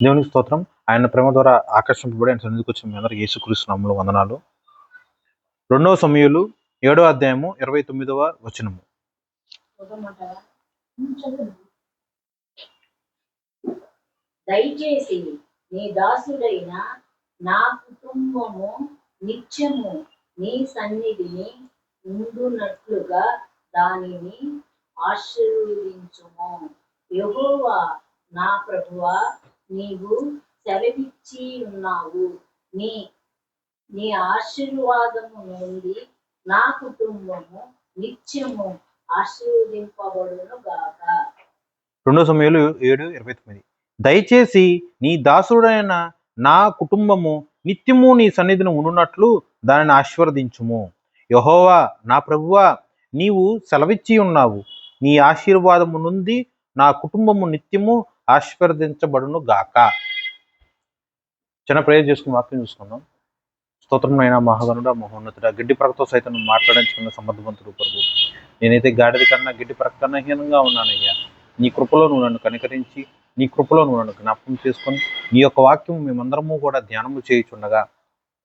దేవునికి స్తోత్రం. ఆయన ప్రేమ ద్వారా ఆకర్షింపబడి ఆయన సన్నిధికి వచ్చిన మీ అందరికీ యేసుక్రీస్తు నామములో వందనాలు. 2 సమూయేలు 7వ అధ్యాయము 29వ వచనము. దయచేసి నీ దాసుడైన నా కుటుంబము నిత్యము నీ సన్నిధిని ఉండునట్లుగా దానిని ఆశీర్వదించుము. యెహోవా నా ప్రభువా, నీవు సెలవిచ్చి ఉన్నావు. నీ ఆశీర్వాదము నుండి నా కుటుంబము నిత్యము ఆశీర్వదింపబడును గాక. 2 సమూయేలు 7:29. దయచేసి నీ దాసుడైన నా కుటుంబము నిత్యము నీ సన్నిధిని ఉండునట్లు దానిని ఆశీర్వదించుము. యెహోవా నా ప్రభువా, నీవు సెలవిచ్చి ఉన్నావు. నీ ఆశీర్వాదము నుండి నా కుటుంబము నిత్యము ఆశీర్వదించబడును గాక. చిన్న ప్రేయర్ చేసుకుని వాక్యం చూసుకుందాం. స్తోత్రమైన మహాగణుడ మహోన్నతుడ, గిడ్డి ప్రకతో సైతం మాట్లాడించుకున్న సమర్థవంతుడు ప్రభు. నేనైతే గాడిద కన్నా గిడ్డి ప్రక కన్నా హీనంగా ఉన్నానయ్యా. నీ కృపలో నువ్వు నన్ను కనికరించి, నీ కృపలో నువ్వు నన్ను జ్ఞాపకం చేసుకొని, నీ యొక్క వాక్యం మేమందరము కూడా ధ్యానము చేయుచుండగా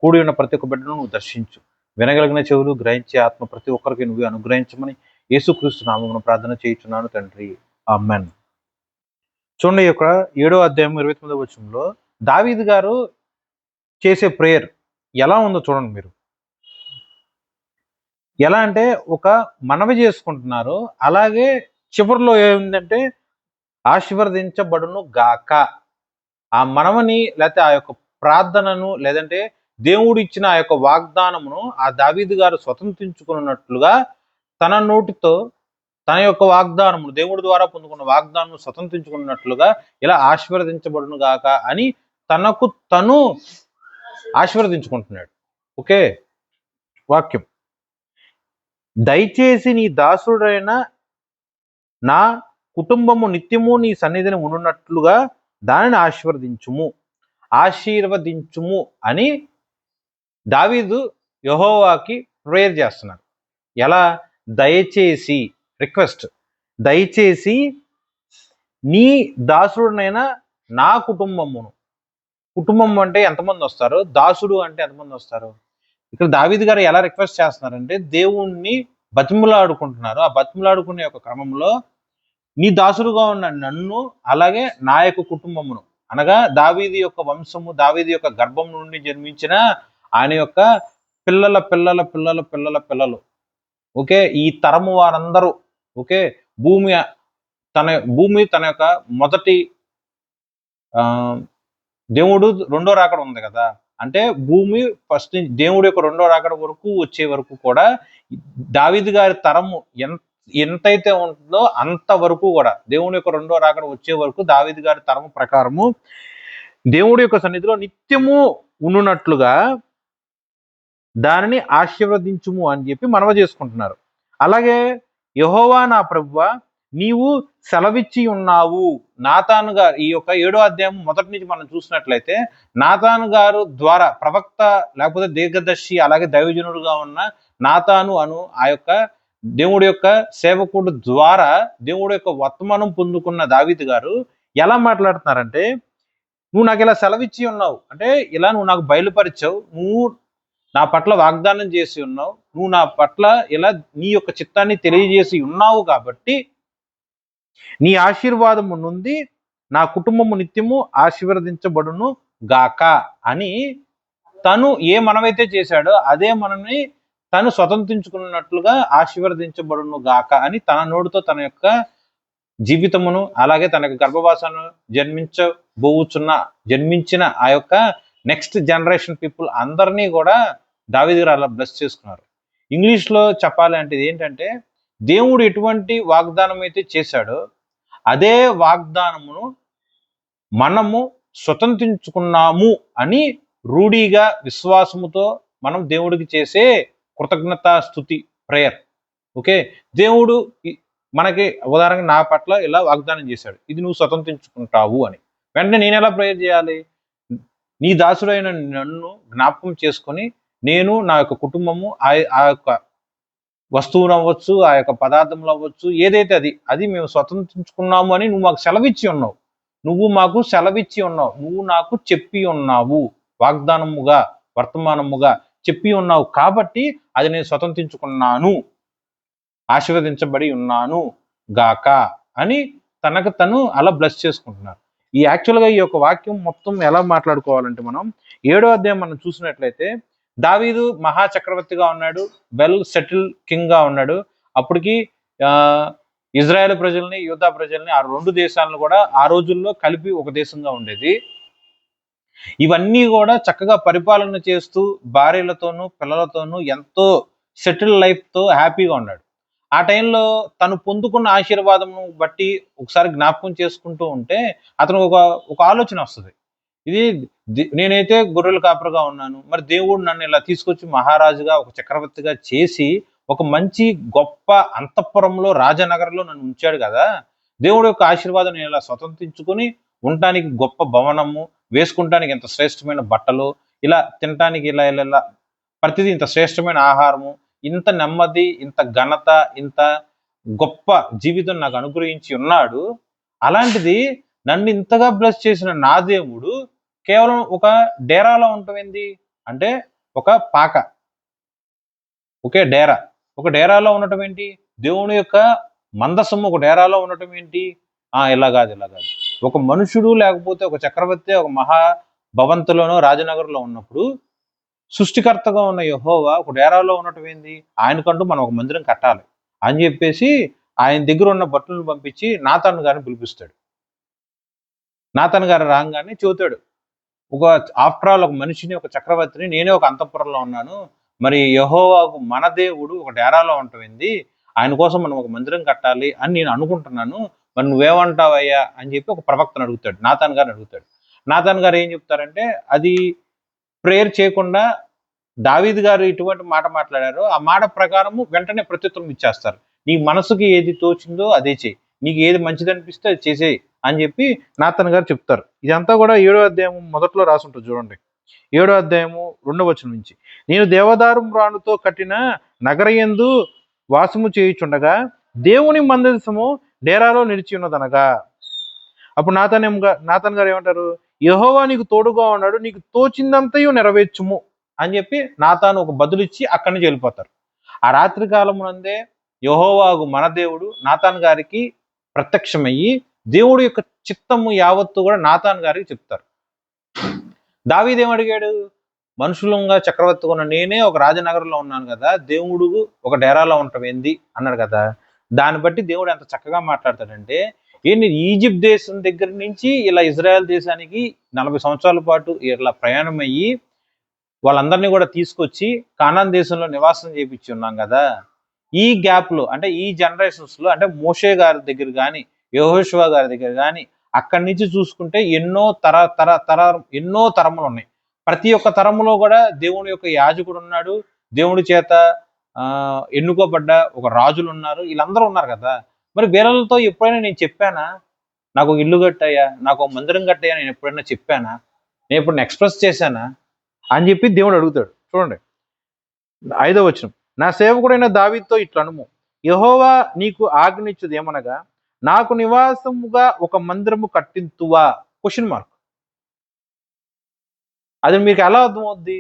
కూడి ఉన్న ప్రతి ఒక్క బిడ్డను నువ్వు దర్శించు. వినగలిగిన చెవులు గ్రహించే ఆత్మ ప్రతి ఒక్కరికి నువ్వే అనుగ్రహించమని యేసుక్రీస్తు నామమున ప్రార్థన చేయుచున్నాను తండ్రి, ఆమేన్. చూడండి, యొక్క 7వ అధ్యాయం 29వ వచనంలో దావీదు గారు చేసే ప్రేయర్ ఎలా ఉందో చూడండి మీరు. ఎలా అంటే ఒక మనవి చేసుకుంటున్నారు, అలాగే చివరిలో ఏముందంటే ఆశీర్వదించబడును గాక. ఆ మనవని లేకపోతే ఆ యొక్క ప్రార్థనను లేదంటే దేవుడు ఇచ్చిన ఆ యొక్క వాగ్దానమును ఆ దావీదు గారు స్వతంత్రించుకున్నట్లుగా తన నోటితో తన యొక్క వాగ్దానము దేవుడి ద్వారా పొందుకున్న వాగ్దానం స్వతంత్రించుకున్నట్లుగా ఇలా ఆశీర్వదించబడును గాక అని తనకు తను ఆశీర్వదించుకుంటున్నాడు. ఓకే, వాక్యం. దయచేసి నీ దాసుడైన నా కుటుంబము నిత్యము నీ సన్నిధిని ఉండునట్లుగా దానిని ఆశీర్వదించుము అని దావీదు యెహోవాకి ప్రేయర్ చేస్తున్నారు. ఎలా? దయచేసి, రిక్వెస్ట్, దయచేసి నీ దాసుడునైన నా కుటుంబమును. కుటుంబం అంటే ఎంతమంది వస్తారు? దాసుడు అంటే ఎంతమంది వస్తారు? ఇక్కడ దావీదు గారు ఎలా రిక్వెస్ట్ చేస్తున్నారంటే దేవుణ్ణి బతిమలాడుకుంటున్నారు. ఆ బతిమలాడుకునే యొక్క క్రమంలో నీ దాసుడుగా ఉన్న నన్ను, అలాగే నా యొక్క కుటుంబమును, అనగా దావీదు యొక్క వంశము, దావీదు యొక్క గర్భం నుండి జన్మించిన ఆయన యొక్క పిల్లల పిల్లల పిల్లల పిల్లల పిల్లలు, ఓకే, ఈ తరము వారందరూ, ఓకే, భూమి తన యొక్క మొదటి దేవుడు రెండో రాకడ ఉంది కదా, అంటే భూమి ఫస్ట్ దేవుడి యొక్క రెండో రాకడ వరకు వచ్చే వరకు కూడా దావీదు గారి తరము ఎంతైతే ఉంటుందో అంతవరకు కూడా దేవుని యొక్క రెండో రాకడ వచ్చే వరకు దావీదు గారి తరము ప్రకారము దేవుడి యొక్క సన్నిధిలో నిత్యము ఉండునట్లుగా దానిని ఆశీర్వదించుము అని చెప్పి మనవి చేసుకుంటున్నారు. అలాగే యెహోవా నా ప్రభువా, నీవు సెలవిచ్చి ఉన్నావు. నాతాను గారు, ఈ యొక్క 7వ అధ్యాయం మొదటి నుంచి మనం చూసినట్లయితే నాతాను గారు ద్వారా ప్రవక్త లేకపోతే దీర్ఘదర్శి అలాగే దైవజనుడుగా ఉన్న నాతాను అను ఆ యొక్క దేవుడి యొక్క సేవకుడు ద్వారా దేవుడి యొక్క వర్తమానం పొందుకున్న దావీదు గారు ఎలా మాట్లాడుతున్నారంటే, నువ్వు నాకు ఇలా సెలవిచ్చి ఉన్నావు అంటే ఇలా నువ్వు నాకు బయలుపరిచావు, నువ్వు నా పట్ల వాగ్దానం చేసి ఉన్నావు, నువ్వు నా పట్ల ఇలా నీ యొక్క చిత్తాన్ని తెలియజేసి ఉన్నావు కాబట్టి నీ ఆశీర్వాదము నుండి నా కుటుంబము నిత్యము ఆశీర్వదించబడును గాక అని తను ఏ మనమైతే చేశాడో అదే మనని తను స్వతంత్రించుకున్నట్లుగా ఆశీర్వదించబడును గాక అని తన నోటితో తన యొక్క జీవితమును అలాగే తన యొక్క గర్భవాసను జన్మించిన ఆ యొక్క నెక్స్ట్ జనరేషన్ పీపుల్ అందరినీ కూడా దావీదు గారు అలా బ్లెస్ చేసుకున్నారు. ఇంగ్లీష్లో చెప్పాలి అంటే ఏంటంటే, దేవుడు ఎటువంటి వాగ్దానం అయితే చేశాడో అదే వాగ్దానమును మనము స్వతంత్రించుకున్నాము అని రూఢిగా విశ్వాసముతో మనం దేవుడికి చేసే కృతజ్ఞతా స్తుతి ప్రేయర్. ఓకే, దేవుడు మనకి ఉదాహరణగా నా పట్ల ఇలా వాగ్దానం చేశాడు, ఇది నువ్వు స్వతంత్రించుకుంటావు అని. వెంటనే నేను ఎలా ప్రేయర్ చేయాలి? నీ దాసుడైన నన్ను జ్ఞాపకం చేసుకొని నేను, నా యొక్క కుటుంబము ఆ యొక్క వస్తువులు అవ్వచ్చు, ఆ యొక్క పదార్థములు అవ్వచ్చు, ఏదైతే అది మేము స్వతంత్రించుకున్నాము అని నువ్వు మాకు సెలవిచ్చి ఉన్నావు. నువ్వు మాకు సెలవిచ్చి ఉన్నావు, నువ్వు నాకు చెప్పి ఉన్నావు, వాగ్దానముగా వర్తమానముగా చెప్పి ఉన్నావు, కాబట్టి అది నేను స్వతంత్రించుకున్నాను, ఆశీర్వదించబడి ఉన్నాను గాక అని తనకు తను అలా బ్లెస్ చేసుకుంటున్నారు. ఈ యాక్చువల్గా ఈ యొక్క వాక్యం మొత్తం ఎలా మాట్లాడుకోవాలంటే మనం 7వ అధ్యాయం మనం చూసినట్లయితే దావీదు మహాచక్రవర్తిగా ఉన్నాడు, వెల్ సెటిల్ కింగ్ గా ఉన్నాడు. అప్పటికి ఇజ్రాయెల్ ప్రజల్ని యూదా ప్రజల్ని ఆ 2 దేశాలను కూడా ఆ రోజుల్లో కలిపి ఒక దేశంగా ఉండేది. ఇవన్నీ కూడా చక్కగా పరిపాలన చేస్తూ భార్యలతోనూ పిల్లలతోనూ ఎంతో సెటిల్ లైఫ్ తో హ్యాపీగా ఉన్నాడు. ఆ టైంలో తను పొందుకున్న ఆశీర్వాదం బట్టి ఒకసారి జ్ఞాపకం చేసుకుంటూ ఉంటే అతను ఒక ఆలోచన వస్తుంది. ఇది నేనైతే గొర్రెల కాపరిగా ఉన్నాను, మరి దేవుడు నన్ను ఇలా తీసుకొచ్చి మహారాజుగా ఒక చక్రవర్తిగా చేసి ఒక మంచి గొప్ప అంతఃపురంలో రాజనగరంలో నన్ను ఉంచాడు కదా, దేవుడు యొక్క ఆశీర్వాదం నేను ఇలా స్వతంత్రించుకుని ఉండటానికి గొప్ప భవనము, వేసుకుంటానికి ఇంత శ్రేష్టమైన బట్టలు, ఇలా తినటానికి ఇలా ఇలా ఇలా ప్రతిదీ ఇంత శ్రేష్టమైన ఆహారము, ఇంత నెమ్మది, ఇంత ఘనత, ఇంత గొప్ప జీవితం నాకు అనుగ్రహించి ఉన్నాడు. అలాంటిది నన్ను ఇంతగా బ్లెస్ చేసిన నా దేవుడు కేవలం ఒక డేరాలో ఉండటం అంటే ఒక పాక, ఒకే డేరా, ఒక డేరాలో ఉండటం ఏంటి, దేవుని యొక్క మందసము ఒక డేరాలో ఉండటం ఏంటి, ఇలా కాదు. ఒక మనుషుడు లేకపోతే ఒక చక్రవర్తి ఒక మహా భవంతులోనో రాజనగర్లో ఉన్నప్పుడు సృష్టికర్తగా ఉన్న యెహోవా ఒక డేరాలో ఉండటం ఏంది, ఆయనకంటూ మనం ఒక మందిరం కట్టాలి అని చెప్పేసి ఆయన దగ్గర ఉన్న భటులను పంపించి నాతాను గారిని పిలిపిస్తాడు. నాతాను గారు రాగానే చెబుతాడు, ఆఫ్టర్ ఆల్ ఒక మనిషిని, ఒక చక్రవర్తిని, నేనే ఒక అంతఃపురంలో ఉన్నాను, మరి యెహోవాకు మన దేవుడు ఒక డేరాలో ఉంటుంది, ఆయన కోసం మనం ఒక మందిరం కట్టాలి అని నేను అనుకుంటున్నాను, మరి నువ్వేమంటావయ్యా అని చెప్పి ఒక ప్రవక్తను అడుగుతాడు, నాతాను గారిని అడుగుతాడు. నాతాను గారు ఏం చెప్తారంటే, అది ప్రేయర్ చేయకుండా దావీదు గారు ఇటువంటి మాట మాట్లాడారో ఆ మాట ప్రకారము వెంటనే ప్రత్యుత్తరం ఇచ్చేస్తారు. నీ మనసుకి ఏది తోచిందో అదే చేయి, నీకు ఏది మంచిది అనిపిస్తే అది చేసేయి అని చెప్పి నాతాను గారు చెప్తారు. ఇదంతా కూడా 7వ అధ్యాయం మొదట్లో రాసి ఉంటుంది చూడండి. 7వ అధ్యాయము 2వ వచనం నుంచి, నేను దేవదారు రాణుతో కట్టిన నగరయందు వాసము చేయుచుండగా దేవుని మందసము డేరాలో నిలిచి ఉన్నదనగా. అప్పుడు నాతాన్ గారు ఏమంటారు, యెహోవా నీకు తోడుగా ఉన్నాడు, నీకు తోచిందంతయు నెరవేర్చుము అని చెప్పి నాతాను ఒక బదులిచ్చి అక్కడి నుంచి వెళ్ళిపోతారు. ఆ రాత్రి కాలమునందే యెహోవాకు మన దేవుడు నాతాన్ గారికి ప్రత్యక్షమయ్యి దేవుడు యొక్క చిత్తము యావత్తు కూడా నాతాన్ గారికి చెప్తారు. దావీదు ఏమడిగాడు, మనుషులంగా చక్రవర్తిగా ఉన్న నేనే ఒక రాజనగరంలో ఉన్నాను కదా, దేవుడు ఒక డేరాలో ఉండటం ఏంది అన్నాడు కదా. దాన్ని బట్టి దేవుడు ఎంత చక్కగా మాట్లాడతాడంటే, ఏంటి ఈజిప్ట్ దేశం దగ్గర నుంచి ఇలా ఇజ్రాయెల్ దేశానికి 40 సంవత్సరాల పాటు ఇలా ప్రయాణం అయ్యి వాళ్ళందరినీ కూడా తీసుకొచ్చి కానాన్ దేశంలో నివాసం చేయించి ఉన్నాం కదా. ఈ గ్యాప్ లో అంటే ఈ జనరేషన్స్ లో అంటే మోషే గారి దగ్గర కానీ యెహోషువ గారి దగ్గర కానీ అక్కడి నుంచి చూసుకుంటే ఎన్నో తరములు ఉన్నాయి. ప్రతి ఒక్క తరములో కూడా దేవుని యొక్క యాజకుడు ఉన్నాడు, దేవుడి చేత ఎన్నుకోబడ్డ ఒక రాజులు ఉన్నారు, వీళ్ళందరూ ఉన్నారు కదా. మరి వీళ్ళతో ఎప్పుడైనా నేను చెప్పానా, నాకు ఒక ఇల్లు కట్టాయా, నాకు ఒక మందిరం కట్టాయా, నేను ఎప్పుడైనా చెప్పానా, నేను ఎప్పుడైనా ఎక్స్ప్రెస్ చేశానా అని చెప్పి దేవుడు అడుగుతాడు. చూడండి 5వ వచనం, నా సేవకుడైన దావీదుతో ఇట్లా అనుము, యెహోవా నీకు ఆజ్ఞించుది ఏమనగా, నాకు నివాసముగా ఒక మందిరము కట్టింతువా? Question mark. అది మీకు ఎలా అర్థమవుద్ది?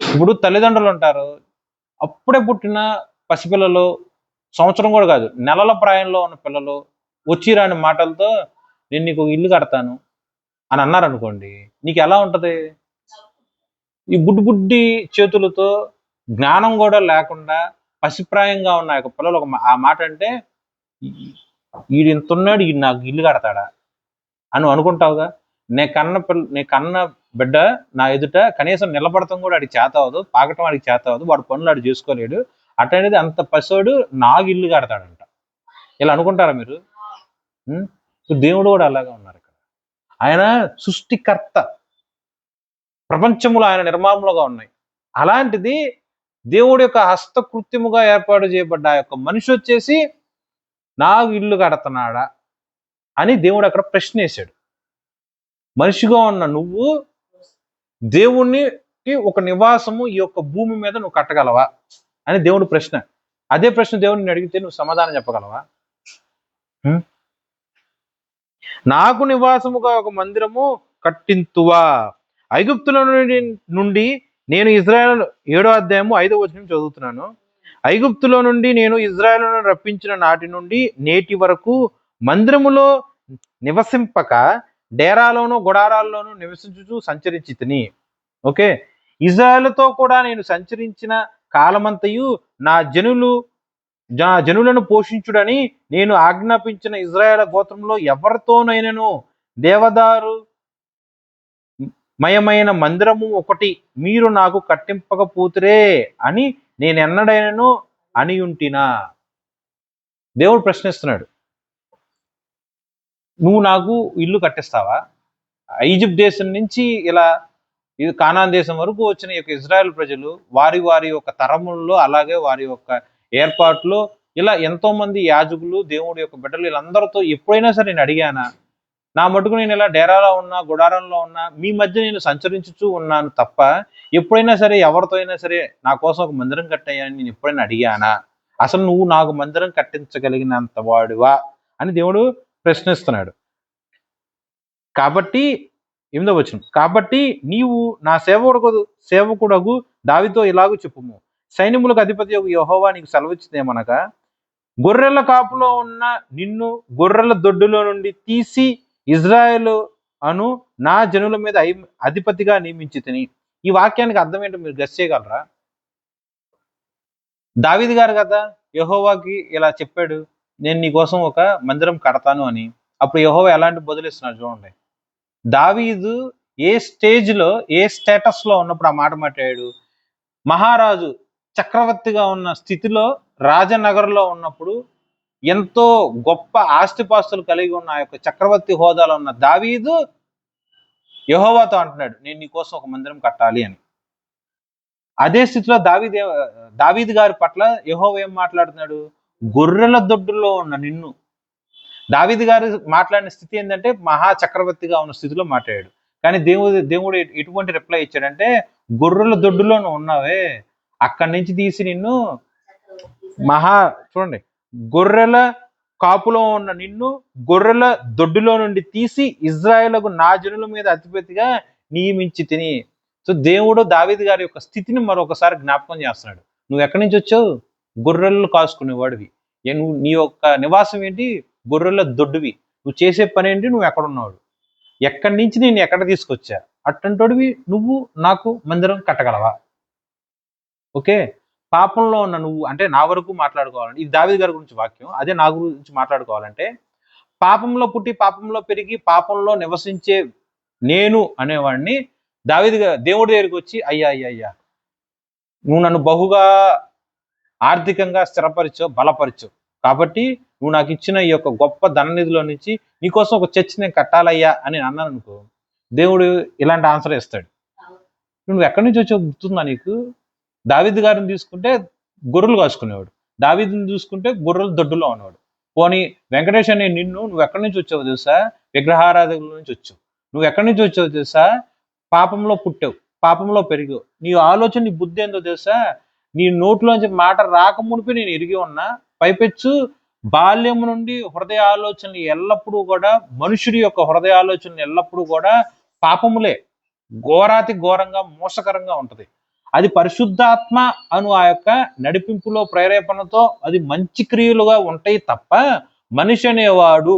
ఇప్పుడు తల్లిదండ్రులు ఉంటారు, అప్పుడే పుట్టిన పసిపిల్లలు, సంవత్సరం కూడా కాదు నెలల ప్రాయంలో ఉన్న పిల్లలు వచ్చి రాని మాటలతో నేను నీకు ఇల్లు కడతాను అని అన్నారు అనుకోండి, నీకు ఎలా ఉంటది? ఈ బుడ్డి చేతులతో జ్ఞానం కూడా లేకుండా పసిప్రాయంగా ఉన్న యొక్క పిల్లలు ఆ మాట అంటే, ఈడు ఇంత ఉన్నాడు, ఈడు నాకు ఇల్లు కడతాడా అని అనుకుంటావుగా. నే కన్న బిడ్డ నా ఎదుట కనీసం నిలబడటం కూడా వాడికి చేత అవ్వదు, పాకటం వాడికి చేత అవ్వదు, వాడు పనులు వాడు చేసుకోలేడు, అటనేది అంత పసోడు నాకు ఇల్లు కడతాడంట. ఇలా అనుకుంటారా మీరు? దేవుడు కూడా అలాగే ఉన్నారు ఇక్కడ. ఆయన సృష్టికర్త, ప్రపంచములో ఆయన నిర్మాణములుగా ఉన్నాయి. అలాంటిది దేవుడి యొక్క హస్తకృత్యముగా ఏర్పాటు చేయబడ్డ ఆ యొక్క మనిషి వచ్చేసి నాకు ఇల్లు కడుతున్నాడా అని దేవుడు అక్కడ ప్రశ్న వేశాడు. మనిషిగా ఉన్న నువ్వు దేవునికి ఒక నివాసము ఈ యొక్క భూమి మీద నువ్వు కట్టగలవా అని దేవుడు ప్రశ్న. అదే ప్రశ్న దేవుడిని అడిగితే నువ్వు సమాధానం చెప్పగలవా? హ్మ్? నాకు నివాసముగా ఒక మందిరము కట్టింతువా. ఐగుప్తుల నుండి నేను ఇజ్రాయెల్ 7వ అధ్యాయము 5వ వచనం చదువుతున్నాను. ఐగుప్తులో నుండి నేను ఇజ్రాయెలును రప్పించిన నాటి నుండి నేటి వరకు మందిరములో నివసింపక డేరాలోను గుడారాల్లోనూ నివసించుచు సంచరించి తిని. ఓకే, ఇజ్రాయెలుతో కూడా నేను సంచరించిన కాలమంతయు నా జనులను పోషించుడని నేను ఆజ్ఞాపించిన ఇజ్రాయేల్ గోత్రంలో ఎవరితోనైనను దేవదారు మయమైన మందిరము ఒకటి మీరు నాకు కట్టింపకపోతురే అని నేనెన్నడైనను అని ఉంటినా. దేవుడు ప్రశ్నిస్తున్నాడు, నువ్వు నాకు ఇల్లు కట్టిస్తావా? ఈజిప్ట్ దేశం నుంచి ఇలా ఇది కానాన్ దేశం వరకు వచ్చిన ఈ యొక్క ఇజ్రాయెల్ ప్రజలు వారి వారి యొక్క తరముల్లో, అలాగే వారి యొక్క ఏర్పాట్లో ఇలా ఎంతో మంది యాజకులు, దేవుడి యొక్క బిడ్డలు, వీళ్ళందరితో ఎప్పుడైనా సరే నేను అడిగానా? నా మటుకు నేను ఇలా డేరాలో ఉన్నా, గుడారంలో ఉన్నా, మీ మధ్య నేను సంచరించుతూ ఉన్నాను తప్ప ఎప్పుడైనా సరే ఎవరితో అయినా సరే నా కోసం ఒక మందిరం కట్టాయని నేను ఎప్పుడైనా అడిగానా? అసలు నువ్వు నాకు మందిరం కట్టించగలిగినంత వాడివా అని దేవుడు ప్రశ్నిస్తున్నాడు. కాబట్టి 8వ వచనం, కాబట్టి నీవు నా సేవకుడగు దావీదుతో ఇలాగూ చెప్పుము, సైన్యములకు అధిపతి యెహోవా నీకు సెలవిచ్చిదేమనగా, గొర్రెల కాపులో ఉన్న నిన్ను గొర్రెల దొడ్డులో నుండి తీసి ఇజ్రాయేలు అను నా జనుల మీద అధిపతిగా నియమించి తిని. ఈ వాక్యానికి అర్థం ఏంటో మీరు గెస్ చేయగలరా? దావీదు గారు కదా యెహోవాకి ఇలా చెప్పాడు, నేను నీ కోసం ఒక మందిరం కడతాను అని. అప్పుడు యెహోవా ఎలాంటి బదులిస్తున్నాడు చూడండి. దావీదు ఏ స్టేజ్లో, ఏ స్టేటస్లో ఉన్నప్పుడు ఆ మాట మాట్లాడాడు? మహారాజు చక్రవర్తిగా ఉన్న స్థితిలో, రాజనగర్లో ఉన్నప్పుడు, ఎంతో గొప్ప ఆస్తిపాస్తులు కలిగి ఉన్న ఆ యొక్క చక్రవర్తి హోదాలో ఉన్న దావీదు యెహోవాతో అంటున్నాడు, నేను నీ కోసం ఒక మందిరం కట్టాలి అని. అదే స్థితిలో దావీదు గారి పట్ల యెహోవా ఏం మాట్లాడుతున్నాడు? గొర్రెల దొడ్డులో ఉన్న నిన్ను. దావీదు గారు మాట్లాడిన స్థితి ఏంటంటే మహా చక్రవర్తిగా ఉన్న స్థితిలో మాట్లాడాడు. కానీ దేవుడు ఎటువంటి రిప్లై ఇచ్చాడంటే, గొర్రెల దొడ్డులో నువ్వు ఉన్నావే, అక్కడి నుంచి తీసి నిన్ను చూడండి, గొర్రెల కాపులో ఉన్న నిన్ను గొర్రెల దొడ్డులో నుండి తీసి ఇజ్రాయేలుకు నా జనుల మీద అధిపతిగా నియమించి తిని. సో దేవుడు దావీదు గారి యొక్క స్థితిని మరొకసారి జ్ఞాపకం చేస్తున్నాడు. నువ్వు ఎక్కడి నుంచి వచ్చావు? గొర్రెలను కాసుకునేవాడివి. నువ్వు నీ యొక్క నివాసం ఏంటి? గొర్రెల దొడ్డువి. నువ్వు చేసే పని ఏంటి? నువ్వు ఎక్కడ ఉన్నావు? ఎక్కడి నుంచి నేను ఎక్కడ తీసుకొచ్చా? అట్టంటోడివి నువ్వు నాకు మందిరం కట్టగలవా? ఓకే, పాపంలో ఉన్న నువ్వు, అంటే నా వరకు మాట్లాడుకోవాలంటే ఇది దావీదు గారి గురించి వాక్యం, అదే నా గురించి మాట్లాడుకోవాలంటే, పాపంలో పుట్టి పాపంలో పెరిగి పాపంలో నివసించే నేను అనేవాడిని దేవుడి దగ్గరికి వచ్చి, అయ్యా నువ్వు నన్ను బహుగా ఆర్థికంగా స్థిరపరిచావు, బలపరిచావు, కాబట్టి నువ్వు నాకు ఇచ్చిన ఈ యొక్క గొప్ప ధననిధిలో నుంచి నీకోసం ఒక చర్చ్ నేను కట్టాలయ్యా అని అన్నాను అనుకో, దేవుడు ఇలాంటి ఆన్సర్ ఇస్తాడు. నువ్వు ఎక్కడి నుంచి వచ్చావు గుర్తుందా నీకు? దావీదు గారిని తీసుకుంటే గొర్రెలు కాసుకునేవాడు, దావీదుని చూసుకుంటే గొర్రెల దొడ్డులో ఉన్నవాడు. పోనీ వెంకటేష్ అనే నువ్వు ఎక్కడి నుంచి వచ్చావు తెలుసా? విగ్రహారాధకుల నుంచి వచ్చావు. నువ్వు ఎక్కడి నుంచి వచ్చావు తెలుసా? పాపంలో పుట్టావు, పాపంలో పెరిగావు. నీ ఆలోచన, నీ బుద్ధి ఏందో తెలుసా? నీ నోట్లోంచి మాట రాకమునిపి నేను ఎరిగి ఉన్నా. పైపెచ్చు బాల్యం నుండి హృదయ ఆలోచనలు ఎల్లప్పుడూ కూడా, మనుషుడి యొక్క హృదయ ఆలోచనలు ఎల్లప్పుడూ కూడా పాపములే, ఘోరాతి ఘోరంగా మోసకరంగా ఉంటది. అది పరిశుద్ధాత్మ అను ఆ యొక్క నడిపింపులో ప్రేరేపణతో అది మంచి క్రియలుగా ఉంటాయి తప్ప, మనిషి అనేవాడు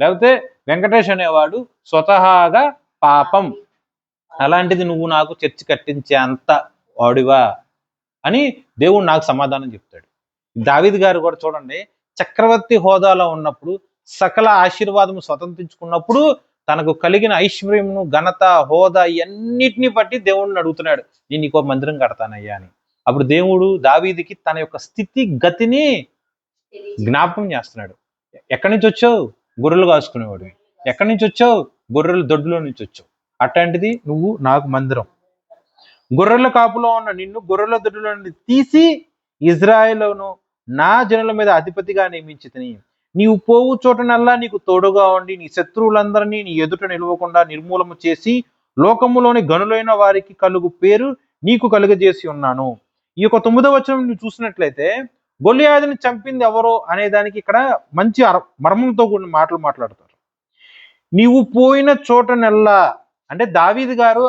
లేకపోతే వెంకటేష్ అనేవాడు స్వతహాగా పాపం. అలాంటిది నువ్వు నాకు చర్చి కట్టించే అంత వాడివా అని దేవుడు నాకు సమాధానం చెప్తాడు. దావీదు గారు కూడా చూడండి, చక్రవర్తి హోదాలో ఉన్నప్పుడు, సకల ఆశీర్వాదము స్వతంత్రించుకున్నప్పుడు, తనకు కలిగిన ఐశ్వర్యమును, ఘనత, హోదా ఇవన్నిటిని బట్టి దేవుడిని అడుగుతున్నాడు, నేను నీకో మందిరం కడతానయ్యా అని. అప్పుడు దేవుడు దావీదుకి తన యొక్క స్థితి గతిని జ్ఞాపకం చేస్తున్నాడు. ఎక్కడి నుంచి వచ్చావు? గొర్రెలు కాసుకునేవాడు. ఎక్కడి నుంచి వచ్చావు? గొర్రెల దొడ్డులో నుంచి వచ్చావు. అట్లాంటిది నువ్వు నాకు మందిరం. గొర్రెల కాపులో ఉన్న నిన్ను గొర్రెల దొడ్డులో నుండి తీసి ఇజ్రాయేలును నా జనుల మీద అధిపతిగా నియమించి తిని. నీవు పోవు చోటనల్లా నీకు తోడుగా ఉండి నీ శత్రువులందరినీ నీ ఎదుట నిలవకుండా నిర్మూలము చేసి లోకములోని గనులైన వారికి కలుగు పేరు నీకు కలుగజేసి ఉన్నాను. ఈ యొక్క 9వ వచనం నువ్వు చూసినట్లయితే, గొలియాదుని చంపింది ఎవరు అనే దానికి ఇక్కడ మంచి మర్మంతో కూడిన మాటలు మాట్లాడతారు. నీవు పోయిన చోటనెల్లా, అంటే దావీదు గారు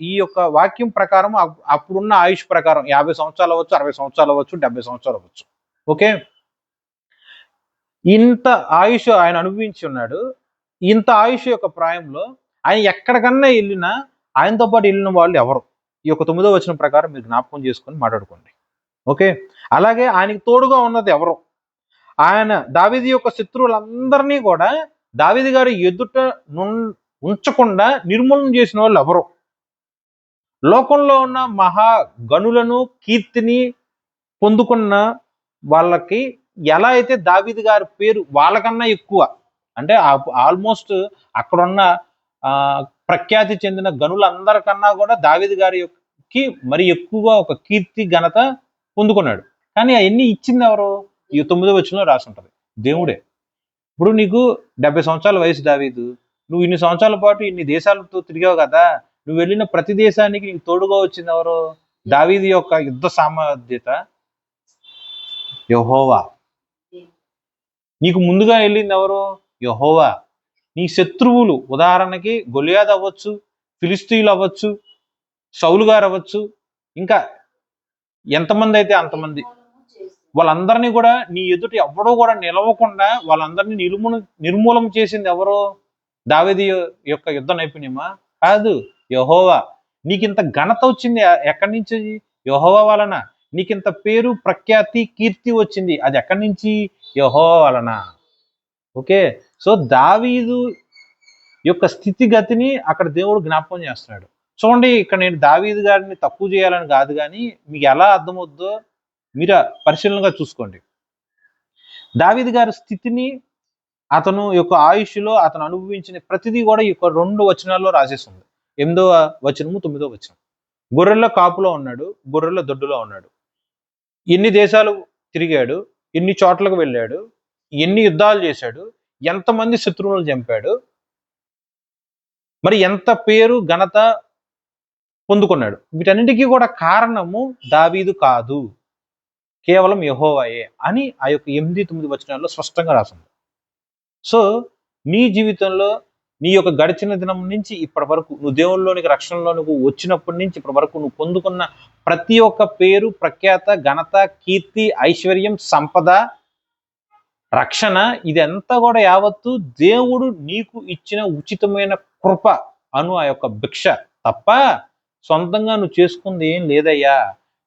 ఈ యొక్క వాక్యం ప్రకారం అప్పుడున్న ఆయుష్ ప్రకారం 50 సంవత్సరాలు అవ్వచ్చు, 60 సంవత్సరాలు అవ్వచ్చు, 70 సంవత్సరాలు అవ్వచ్చు. ఓకే, ఇంత ఆయుష్ ఆయన అనుభవించి ఉన్నాడు. ఇంత ఆయుష్ యొక్క ప్రాయంలో ఆయన ఎక్కడికన్నా వెళ్ళినా ఆయనతో పాటు వెళ్ళిన వాళ్ళు ఎవరు? ఈ యొక్క 9వ వచనం ప్రకారం మీరు జ్ఞాపకం చేసుకొని మాట్లాడుకోండి. ఓకే, అలాగే ఆయనకి తోడుగా ఉన్నది ఎవరు? ఆయన దావీదు యొక్క శత్రువులందరినీ కూడా దావీదు గారు ఎదుట ఉంచకుండా నిర్మూలన చేసిన వాళ్ళు ఎవరు? లోకంలో ఉన్న మహా గనులను కీర్తిని పొందుకున్న వాళ్ళకి ఎలా అయితే దావీదు గారి పేరు వాళ్ళకన్నా ఎక్కువ, అంటే ఆల్మోస్ట్ అక్కడున్న ప్రఖ్యాతి చెందిన గనులందరికన్నా కూడా దావీదు గారికి మరి ఎక్కువగా ఒక కీర్తి ఘనత పొందుకున్నాడు. కానీ అవన్నీ ఇచ్చింది ఎవరు? ఈ 9వ వచనంలో రాసి ఉంటుంది, దేవుడే. ఇప్పుడు నీకు 70 సంవత్సరాల వయసు దావీదు, నువ్వు ఇన్ని సంవత్సరాల పాటు ఇన్ని దేశాలతో తిరిగావు కదా, నువ్వు వెళ్ళిన ప్రతి దేశానికి నీకు తోడుగా వచ్చింది ఎవరు? దావీదు యొక్క యుద్ధ సామర్థ్యత యెహోవా. నీకు ముందుగా వెళ్ళింది ఎవరు? యెహోవా. నీ శత్రువులు, ఉదాహరణకి గొలియాదు అవ్వచ్చు, ఫిలిస్తీయులు అవ్వచ్చు, సౌలు గారు అవ్వచ్చు, ఇంకా ఎంతమంది అయితే అంతమంది, వాళ్ళందరినీ కూడా నీ ఎదుట ఎవడో కూడా నిలవకుండా వాళ్ళందరినీ నిర్మూలం చేసింది ఎవరు? దావీదు యొక్క యుద్ధ నైపుణ్యమా? కాదు, యెహోవా. నీకింత ఘనత వచ్చింది ఎక్కడి నుంచి? యెహోవా వలన. నీకింత పేరు, ప్రఖ్యాతి, కీర్తి వచ్చింది, అది ఎక్కడి నుంచి? యెహోవా వలన. ఓకే, సో దావీదు యొక్క స్థితిగతిని అక్కడ దేవుడు జ్ఞాపకం చేస్తున్నాడు. చూడండి, ఇక్కడ నేను దావీదు గారిని తక్కువ చేయాలని కాదు, కానీ మీకు ఎలా అర్థమవుద్దో మీరు పరిశీలనగా చూసుకోండి. దావీదు గారి స్థితిని, అతను యొక్క ఆయుష్లో అతను అనుభవించిన ప్రతిదీ కూడా ఈ 2 వచనాల్లో రాసేస్తుంది. 8వ వచనము, 9వ వచనం. గొర్రెల కాపులో ఉన్నాడు, గొర్రెల దొడ్డులో ఉన్నాడు. ఎన్ని దేశాలు తిరిగాడు, ఎన్ని చోట్లకు వెళ్ళాడు, ఎన్ని యుద్ధాలు చేశాడు, ఎంతమంది శత్రువులను చంపాడు, మరి ఎంత పేరు ఘనత పొందుకున్నాడు. వీటన్నిటికీ కూడా కారణము దావీదు కాదు, కేవలం యెహోవాయే అని ఆ యొక్క 8, 9 వచనాల్లో స్పష్టంగా రాసింది. సో నీ జీవితంలో నీ యొక్క గడిచిన దినం నుంచి ఇప్పటి వరకు నువ్వు దేవుళ్ళలోనికి, రక్షణలోనికి వచ్చినప్పటి నుంచి ఇప్పటి వరకు నువ్వు పొందుకున్న ప్రతి ఒక్క పేరు, ప్రఖ్యాత, ఘనత, కీర్తి, ఐశ్వర్యం, సంపద, రక్షణ, ఇదంతా కూడా యావత్తు దేవుడు నీకు ఇచ్చిన ఉచితమైన కృప అను ఆ యొక్క భిక్ష తప్ప సొంతంగా నువ్వు చేసుకుంది ఏం లేదయ్యా.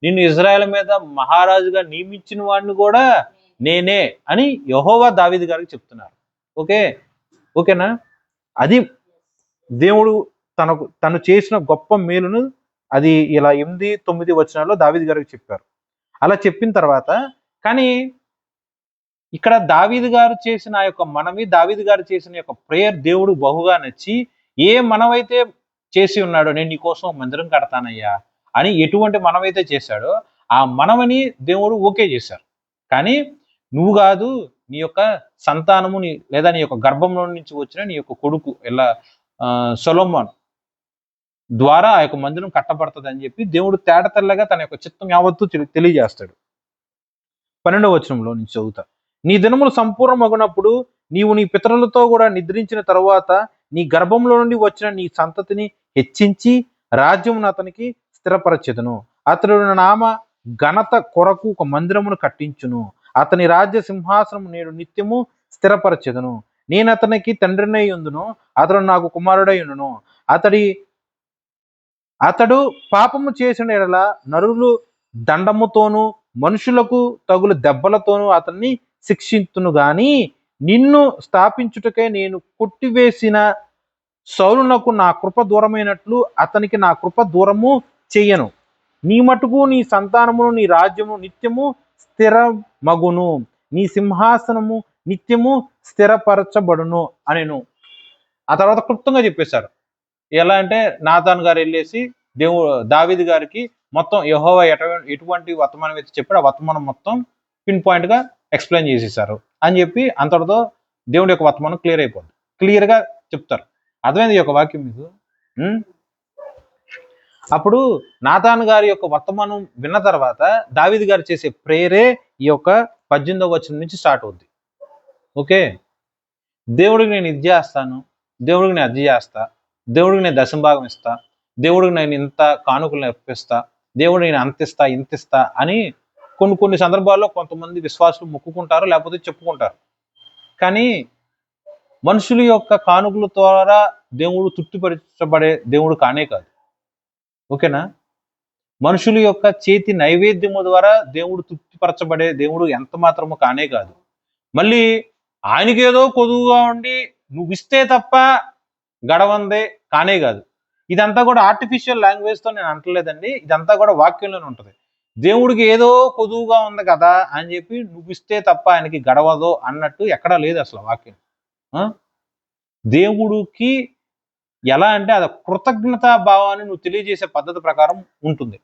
నిన్ను ఇజ్రాయెల్ మీద మహారాజుగా నియమించిన వాడిని కూడా నేనే అని యెహోవా దావీదు గారికి చెప్తున్నారు. ఓకేనా? అది దేవుడు తను చేసిన గొప్ప మేలును అది ఇలా 8, 9 వచనాల్లో దావీదు గారికి చెప్పారు. అలా చెప్పిన తర్వాత, కానీ ఇక్కడ దావీదు గారు చేసిన ఆ యొక్క మనవి, దావీదు గారు చేసిన యొక్క ప్రేయర్ దేవుడు బహుగా నచ్చి, ఏ మనవైతే చేసి ఉన్నాడో, నేను నీకోసం మందిరం కడతానయ్యా అని ఎటువంటి మనవైతే చేశాడో ఆ మనవని దేవుడు ఓకే చేశారు. కానీ నువ్వు కాదు, నీ యొక్క సంతానము, లేదా నీ యొక్క గర్భంలో నుంచి వచ్చిన నీ యొక్క కొడుకు ఇలా సొలొమోన్ ద్వారా ఆ యొక్క మందిరం కట్టబడుతుంది అని చెప్పి దేవుడు తేటతెల్లగా తన యొక్క చిత్తం యావత్తు తెలియజేస్తాడు. 12వ వచనంలో నుంచి చదువుతా. నీ దినములు సంపూర్ణమగునప్పుడు నీవు నీ పితరులతో కూడా నిద్రించిన తరువాత నీ గర్భంలో నుండి వచ్చిన నీ సంతతిని హెచ్చించి రాజ్యమును అతనికి స్థిరపరచెదను. అతడు నామ ఘనత కొరకు ఒక మందిరమును కట్టించును. అతని రాజ్య సింహాసనము నేడు నిత్యము స్థిరపరచెదను. నేను అతనికి తండ్రినై ఉందును, అతడు నాకు కుమారుడై ఉండును. అతడు పాపము చేసిన ఎడల నరులు దండముతోనూ మనుషులకు తగులు దెబ్బలతోనూ అతన్ని శిక్షించును గాని, నిన్ను స్థాపించుటకై నేను కొట్టివేసిన సౌలునకు నా కృప దూరమైనట్లు అతనికి నా కృప దూరము చెయ్యను. నీ మటుకు నీ సంతానమును నీ రాజ్యము నిత్యము స్థిరమగును, నీ సింహాసనము నిత్యము స్థిరపరచబడును అనెను. ఆ తర్వాత క్లుప్తంగా చెప్పేశారు. ఎలా అంటే, నాతాన్ గారు వెళ్ళేసి దావీదు గారికి మొత్తం యెహోవా ఎటువంటి వర్తమానం అయితే చెప్పాడు ఆ వర్తమానం మొత్తం పిన్ పాయింట్ గా ఎక్స్ప్లెయిన్ చేసేసారు అని చెప్పి అంతటితో దేవుడి యొక్క వర్తమానం క్లియర్ అయిపోతుంది. క్లియర్ గా చెప్తారు. అర్థమైంది ఈ యొక్క వాక్యం మీకు? అప్పుడు నాతాన్ గారి యొక్క వర్తమానం విన్న తర్వాత దావీదు గారు చేసే ప్రేయరే ఈ యొక్క 18వ వచనం నుంచి స్టార్ట్ అవుద్ది. ఓకే, దేవుడికి నేను ఇది చేస్తాను, దేవుడికి నేను అది చేస్తా, దేవుడికి నేను దశంభాగం ఇస్తా, దేవుడికి నేను ఇంత కానుకలు అర్పిస్తా, దేవుడికి నేను అంత ఇస్తా ఇంత ఇస్తా అని కొన్ని సందర్భాల్లో కొంతమంది విశ్వాసులు మొక్కుకుంటారు, లేకపోతే చెప్పుకుంటారు. కానీ మనుషుల యొక్క కానుకల ద్వారా దేవుడు తృప్తిపరచబడే దేవుడు కానే కాదు. ఓకేనా? మనుషుల యొక్క చేతి నైవేద్యము ద్వారా దేవుడు తృప్తిపరచబడే దేవుడు ఎంత మాత్రము కానే కాదు. మళ్ళీ ఆయనకేదో కొదువుగా ఉండి నువ్వు ఇస్తే తప్ప గడవందే కానే కాదు. ఇదంతా కూడా ఆర్టిఫిషియల్ లాంగ్వేజ్తో నేను అంటలేదండి, ఇదంతా కూడా వాక్యంలోనే ఉంటుంది. దేవుడికి ఏదో కొదువుగా ఉంది కదా అని చెప్పి నువ్వు ఇస్తే తప్ప ఆయనకి గడవదో అన్నట్టు ఎక్కడా లేదు అసలు వాక్యం. దేవుడికి ఎలా అంటే అది కృతజ్ఞతా భావాన్ని నువ్వు తెలియజేసే పద్ధతి ప్రకారం ఉంటుంది.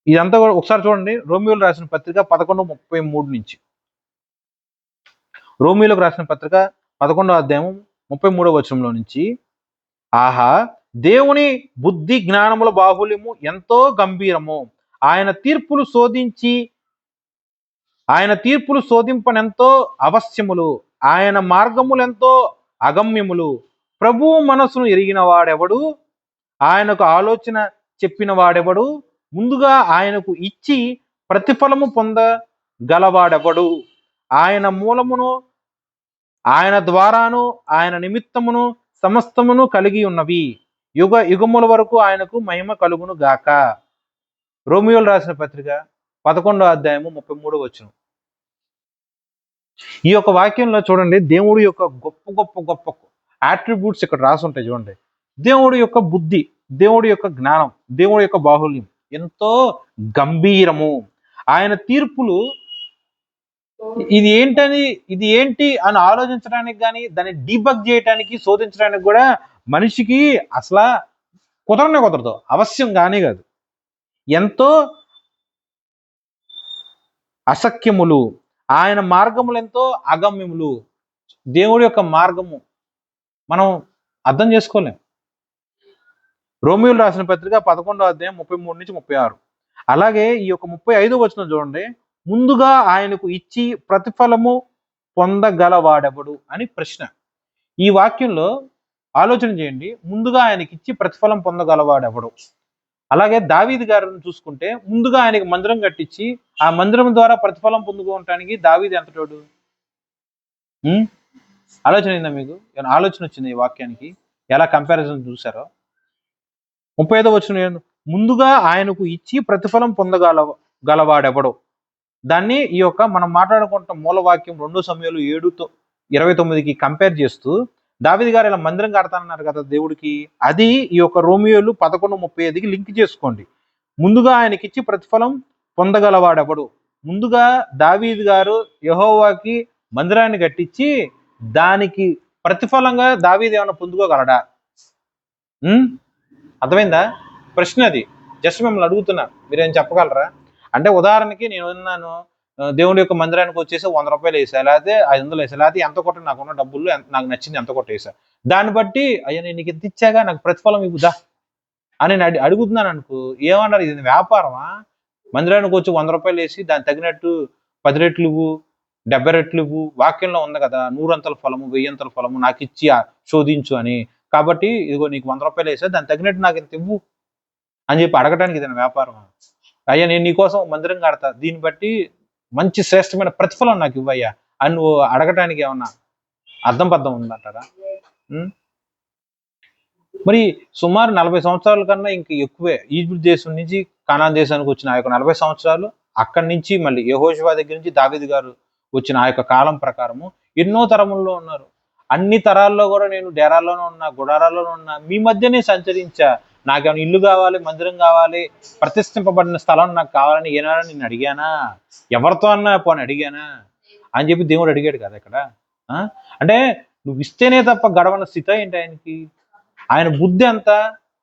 ఇదంతా కూడా ఒకసారి చూడండి, రోమియోలు రాసిన పత్రిక 11:33 నుంచి. రోమియోలకు రాసిన పత్రిక 11వ అధ్యాయం 33వ వచనంలో నుంచి, ఆహా దేవుని బుద్ధి జ్ఞానముల బాహుల్యము ఎంతో గంభీరము, ఆయన తీర్పులు శోధింపనెంతో అవశ్యములు, ఆయన మార్గములెంతో అగమ్యములు. ప్రభువు మనసును ఎరిగిన వాడెవడు, ఆయనకు ఆలోచన చెప్పిన వాడెవడు, ముందుగా ఆయనకు ఇచ్చి ప్రతిఫలము పొందగలవాడెవడు. ఆయన మూలమును ఆయన ద్వారాను ఆయన నిమిత్తమును సమస్తమును కలిగి ఉన్నవి, యుగ యుగముల వరకు ఆయనకు మహిమ కలుగును గాక. రోమియోలు రాసిన పత్రిక 11వ అధ్యాయము 33వ వచనం. ఈ యొక్క వాక్యంలో చూడండి, దేవుడి యొక్క గొప్ప గొప్ప గొప్ప అట్రిబ్యూట్స్ ఇక్కడ రాసి ఉంటాయి చూడండి. దేవుడి యొక్క బుద్ధి, దేవుడి యొక్క జ్ఞానం, దేవుడి యొక్క బాహుల్యం ఎంతో గంభీరము. ఆయన తీర్పులు ఇది ఏంటి అని ఆలోచించడానికి కానీ దాన్ని డీబగ్ చేయడానికి శోధించడానికి కూడా మనిషికి అసలు కుదరదు, అవశ్యం కానీ కాదు. ఎంతో అసఖ్యములు, ఆయన మార్గములు ఎంతో అగమ్యములు. దేవుడి యొక్క మార్గము మనం అర్థం చేసుకోలేం. రోమియోలు రాసిన పత్రిక 11వ అధ్యాయం 33 నుంచి 36. అలాగే ఈ యొక్క 35వ వచనం చూడండి, ముందుగా ఆయనకు ఇచ్చి ప్రతిఫలము పొందగలవాడెవడు అని ప్రశ్న. ఈ వాక్యంలో ఆలోచన చేయండి, ముందుగా ఆయనకి ఇచ్చి ప్రతిఫలం పొందగలవాడెవడు. అలాగే దావీదు గారిని చూసుకుంటే ముందుగా ఆయనకి మందిరం కట్టించి ఆ మందిరం ద్వారా ప్రతిఫలం పొందుకోవటానికి దావీదు ఎంతటోడు? ఆలోచన అయిందా మీకు? ఏమైనా ఆలోచన వచ్చింది ఈ వాక్యానికి? ఎలా కంపారిజన్ చూసారో. 35వ వచనం, ముందుగా ఆయనకు ఇచ్చి ప్రతిఫలం పొందగలవాడెవడో. దాన్ని ఈ యొక్క మనం మాట్లాడుకుంటున్న మూలవాక్యం 2 సమూయేలు 7:29కి కంపేర్ చేస్తూ దావీదు గారు ఇలా మందిరం కడతానన్నారు కదా దేవుడికి, అది ఈ యొక్క రోమియోలు 11:35కి లింక్ చేసుకోండి. ముందుగా ఆయనకిచ్చి ప్రతిఫలం పొందగలవాడెవడు. ముందుగా దావీదు గారు యెహోవాకి మందిరాన్ని కట్టించి దానికి ప్రతిఫలంగా దావీదు ఏమైనా పొందుకోగలడా? అర్థమైందా ప్రశ్న? అది జస్ట్ మిమ్మల్ని అడుగుతున్నా, మీరేం చెప్పగలరా? అంటే ఉదాహరణకి నేను ఉన్నాను, దేవుడి యొక్క మందిరానికి వచ్చేసి 100 రూపాయలు వేసా, లేకపోతే 500 వేసా, లేకపోతే ఎంత కొట్ట నాకున్న డబ్బులు నాకు నచ్చింది ఎంత కొట్టేసా, దాన్ని బట్టి అయ్యా నేను నీకు ఎంత ఇచ్చాగా నాకు ప్రతిఫలం ఇవ్వుదా అని నేను అడుగుతున్నాను అనుకో, ఏమన్నారు? ఇది వ్యాపారమా? మందిరానికి వచ్చి 100 రూపాయలు వేసి దానికి తగినట్టు 10 రెట్లు ఇవ్వు, 70 రెట్లు ఇవ్వు. వాక్యంలో ఉంది కదా, 100 అంతల ఫలము 1000 అంతల ఫలము నాకు ఇచ్చి శోధించు అని. కాబట్టి ఇదిగో నీకు 100 రూపాయలు వేసా, దానికి తగినట్టు నాకు ఎంత ఇవ్వు అని చెప్పి అడగటానికి ఇదైనా వ్యాపారమా? అయ్యా నేను నీకోసం మందిరం కడతా, దీన్ని బట్టి మంచి శ్రేష్టమైన ప్రతిఫలం నాకు ఇవ్వయ్యా అని నువ్వు అడగటానికి ఏమన్నా అర్థం పద్ధం ఉందంటారా? మరి సుమారు 40 సంవత్సరాల కన్నా ఇంక ఎక్కువే ఈజిప్ట్ దేశం నుంచి కనాన్ దేశానికి వచ్చిన ఆ యొక్క 40 సంవత్సరాలు, అక్కడి నుంచి మళ్ళీ యెహోషువ దగ్గర నుంచి దావీదు గారు వచ్చిన ఆ యొక్క కాలం ప్రకారము ఎన్నో తరముల్లో ఉన్నారు. అన్ని తరాల్లో కూడా నేను డేరాల్లోనే ఉన్నా, గుడారాల్లోనే ఉన్నా, మీ మధ్యనే సంచరించా. నాకేమైనా ఇల్లు కావాలి, మందిరం కావాలి, ప్రతిష్ఠింపబడిన స్థలం నాకు కావాలని ఏనాడా నేను అడిగానా? ఎవరితో అన్నా పోని అడిగానా అని చెప్పి దేవుడు అడిగాడు కదా ఇక్కడ. అంటే నువ్వు ఇస్తేనే తప్ప గడవన స్థితి ఏంటి ఆయనకి? ఆయన బుద్ధి ఎంత,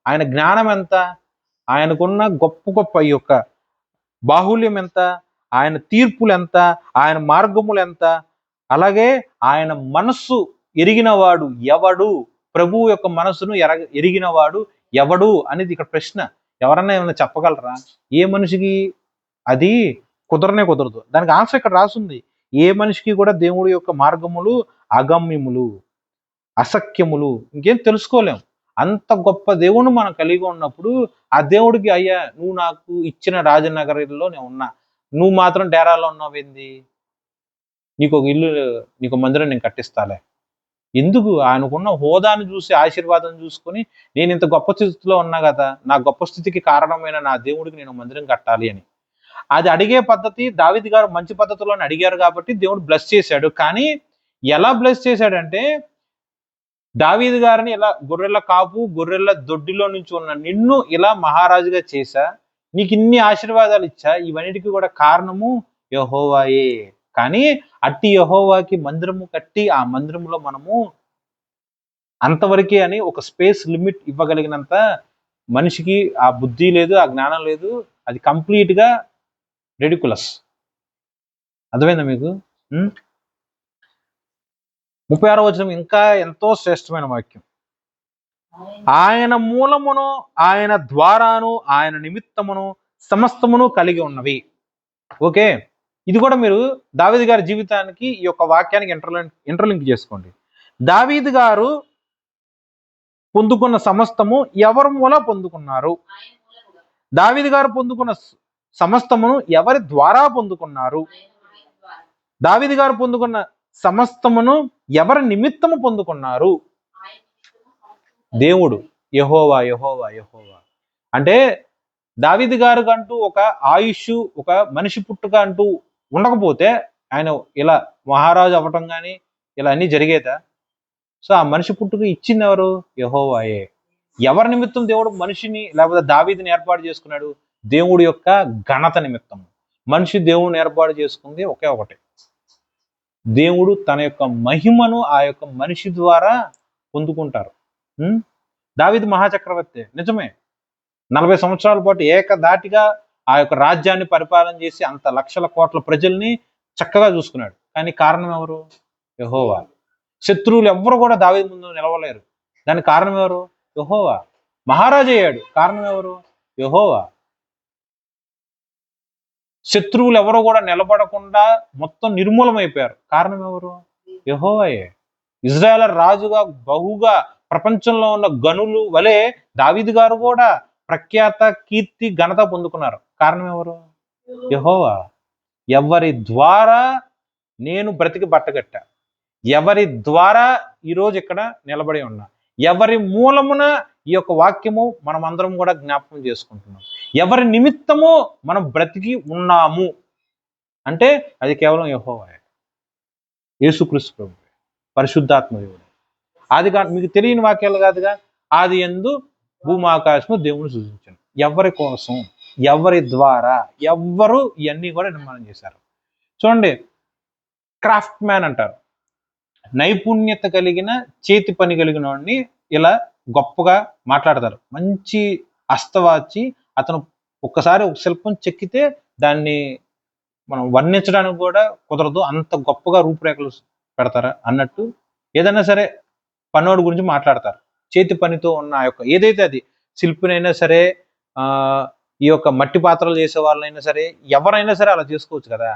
ఆయన జ్ఞానం ఎంత, ఆయనకున్న గొప్ప గొప్ప ఈ యొక్క బాహుల్యం ఎంత, ఆయన తీర్పులు ఎంత, ఆయన మార్గములు ఎంత, అలాగే ఆయన మనస్సు ఎరిగినవాడు ఎవడు, ప్రభువు యొక్క మనస్సును ఎరిగినవాడు ఎవడు అనేది ఇక్కడ ప్రశ్న. ఎవరన్నా ఏమైనా చెప్పగలరా? ఏ మనిషికి అది కుదరనే కుదరదు. దానికి ఆన్సర్ ఇక్కడ రాసుంది. ఏ మనిషికి కూడా దేవుడి యొక్క మార్గములు అగమ్యములు, అసఖ్యములు, ఇంకేం తెలుసుకోలేం. అంత గొప్ప దేవుణ్ణి మనం కలిగి ఉన్నప్పుడు ఆ దేవుడికి, అయ్యా నువ్వు నాకు ఇచ్చిన రాజనగరిలో నేను ఉన్నా, నువ్వు మాత్రం డేరాలో ఉన్నావేంది? నీకు ఒక ఇల్లు, నీకు మందిరం నేను కట్టిస్తాలే. ఎందుకు? ఆయనకున్న హోదాను చూసి, ఆశీర్వాదం చూసుకొని, నేను ఇంత గొప్ప స్థితిలో ఉన్నా కదా, నా గొప్ప స్థితికి కారణమైన నా దేవుడికి నేను మందిరం కట్టాలి అని. అది అడిగే పద్ధతి దావీదు గారు మంచి పద్ధతిలోనే అడిగారు కాబట్టి దేవుడు బ్లెస్ చేశాడు. కానీ ఎలా బ్లెస్ చేశాడంటే, దావీదు గారిని ఇలా గొర్రెల కాపు, గొర్రెల దొడ్డిలో నుంచి ఉన్న నిన్ను ఇలా మహారాజుగా చేశా, నీకు ఇన్ని ఆశీర్వాదాలు ఇచ్చా, ఇవన్నిటికీ కూడా కారణము యెహోవాయే. కానీ అట్టి యెహోవాకి మందిరము కట్టి ఆ మందిరంలో మనము అంతవరకే అని ఒక స్పేస్ లిమిట్ ఇవ్వగలిగినంత మనిషికి ఆ బుద్ధి లేదు, ఆ జ్ఞానం లేదు. అది కంప్లీట్ గా రెడికులస్. అర్థమైందా మీకు? 36వ వచనం ఇంకా ఎంతో శ్రేష్టమైన వాక్యం. ఆయన మూలమును, ఆయన ద్వారాను, ఆయన నిమిత్తమును సమస్తమును కలిగి ఉన్నవి. ఓకే, ఇది కూడా మీరు దావీదు గారి జీవితానికి ఈ యొక్క వాక్యానికి ఇంటర్లింక్ చేసుకోండి. దావీదు గారు పొందుకున్న సమస్తము ఎవరి మూల పొందుకున్నారు? దావీదు గారు పొందుకున్న సమస్తమును ఎవరి ద్వారా పొందుకున్నారు? దావీదు గారు పొందుకున్న సమస్తమును ఎవరి నిమిత్తము పొందుకున్నారు? దేవుడు, యెహోవా, యెహోవా, యెహోవా. అంటే దావీదు గారికి అంటూ ఒక ఆయుష్, ఒక మనిషి పుట్టుక అంటూ ఉండకపోతే ఆయన ఇలా మహారాజు అవ్వటం కానీ ఇలా అన్నీ జరిగేదా? సో ఆ మనిషి పుట్టుక ఇచ్చింది ఎవరు? యెహోవాయే. ఎవరి నిమిత్తం దేవుడు మనిషిని లేకపోతే దావీదుని ఏర్పాటు చేసుకున్నాడు? దేవుడి యొక్క ఘనత నిమిత్తం. మనిషి దేవుడిని ఏర్పాటు చేసుకుంది ఒకే ఒకటి, దేవుడు తన యొక్క మహిమను ఆ యొక్క మనిషి ద్వారా పొందుకుంటారు. దావీదు మహాచక్రవర్తి నిజమే, 40 సంవత్సరాల పాటు ఏకదాటిగా ఆ యొక్క రాజ్యాన్ని పరిపాలన చేసి అంత లక్షల కోట్ల ప్రజల్ని చక్కగా చూసుకున్నాడు. కానీ కారణం ఎవరు? యెహోవా. శత్రువులు ఎవ్వరు కూడా దావీదు ముందు నిలవలేరు. దానికి కారణం ఎవరు? యెహోవా. మహారాజు అయ్యాడు, కారణం ఎవరు? యెహోవా. శత్రువులు ఎవరు కూడా నిలబడకుండా మొత్తం నిర్మూలమైపోయారు, కారణం ఎవరు? యెహోవాయే. ఇజ్రాయేల్ రాజుగా బహుగా ప్రపంచంలో ఉన్న గనులు వలె దావీదు గారు కూడా ప్రఖ్యాత, కీర్తి, ఘనత పొందుకున్నారు, కారణం ఎవరు? యెహోవా. ఎవరి ద్వారా నేను బ్రతికి బట్టగట్టా, ఎవరి ద్వారా ఈరోజు ఇక్కడ నిలబడి ఉన్నా, ఎవరి మూలమున ఈ యొక్క వాక్యము మనం అందరం కూడా జ్ఞాపకం చేసుకుంటున్నాం, ఎవరి నిమిత్తము మనం బ్రతికి ఉన్నాము అంటే అది కేవలం యెహోవాయే, యేసుక్రీస్తు ప్రభు, పరిశుద్ధాత్మ దేవుడు. అది మీకు తెలియని వాక్యాలు కాదుగా. ఆది యందు భూమాకాశము దేవుని సృజించాను. ఎవరి కోసం, ఎవరి ద్వారా, ఎవ్వరు ఇవన్నీ కూడా నిర్మాణం చేశారు. చూడండి, క్రాఫ్ట్ మ్యాన్ అంటారు, నైపుణ్యత కలిగిన చేతి పని కలిగిన వాడిని ఇలా గొప్పగా మాట్లాడతారు. మంచి హస్తవాచి అతను ఒక్కసారి ఒక శిల్పం చెక్కితే దాన్ని మనం వర్ణించడానికి కూడా కుదరదు, అంత గొప్పగా రూపురేఖలు పెడతారు అన్నట్టు. ఏదైనా సరే పనోడి గురించి మాట్లాడతారు. చేతి పనితో ఉన్న ఆ యొక్క ఏదైతే అది శిల్పినైనా సరే, ఈ యొక్క మట్టి పాత్రలు చేసే వాళ్ళైనా సరే, ఎవరైనా సరే అలా చేసుకోవచ్చు కదా.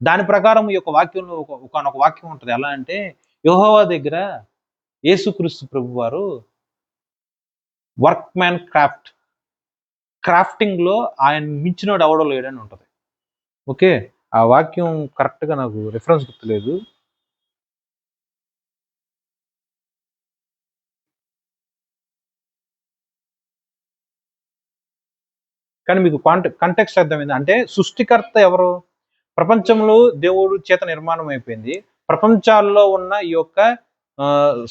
దాని ప్రకారం ఈ యొక్క వాక్యంలో ఒక వాక్యం ఉంటుంది. ఎలా అంటే, యెహోవా దగ్గర యేసుక్రీస్తు ప్రభు వారు వర్క్ మ్యాన్ క్రాఫ్టింగ్ లో ఆయన మించినోడు ఎవడో లేడని ఉంటుంది. ఓకే, ఆ వాక్యం కరెక్ట్ గా నాకు రిఫరెన్స్ గుర్తులేదు. కానీ మీకు కంటెక్స్ట్ అర్థమైంది. అంటే సృష్టికర్త ఎవరు? ప్రపంచంలో దేవుడు చేత నిర్మాణం అయిపోయింది. ప్రపంచాల్లో ఉన్న ఈ యొక్క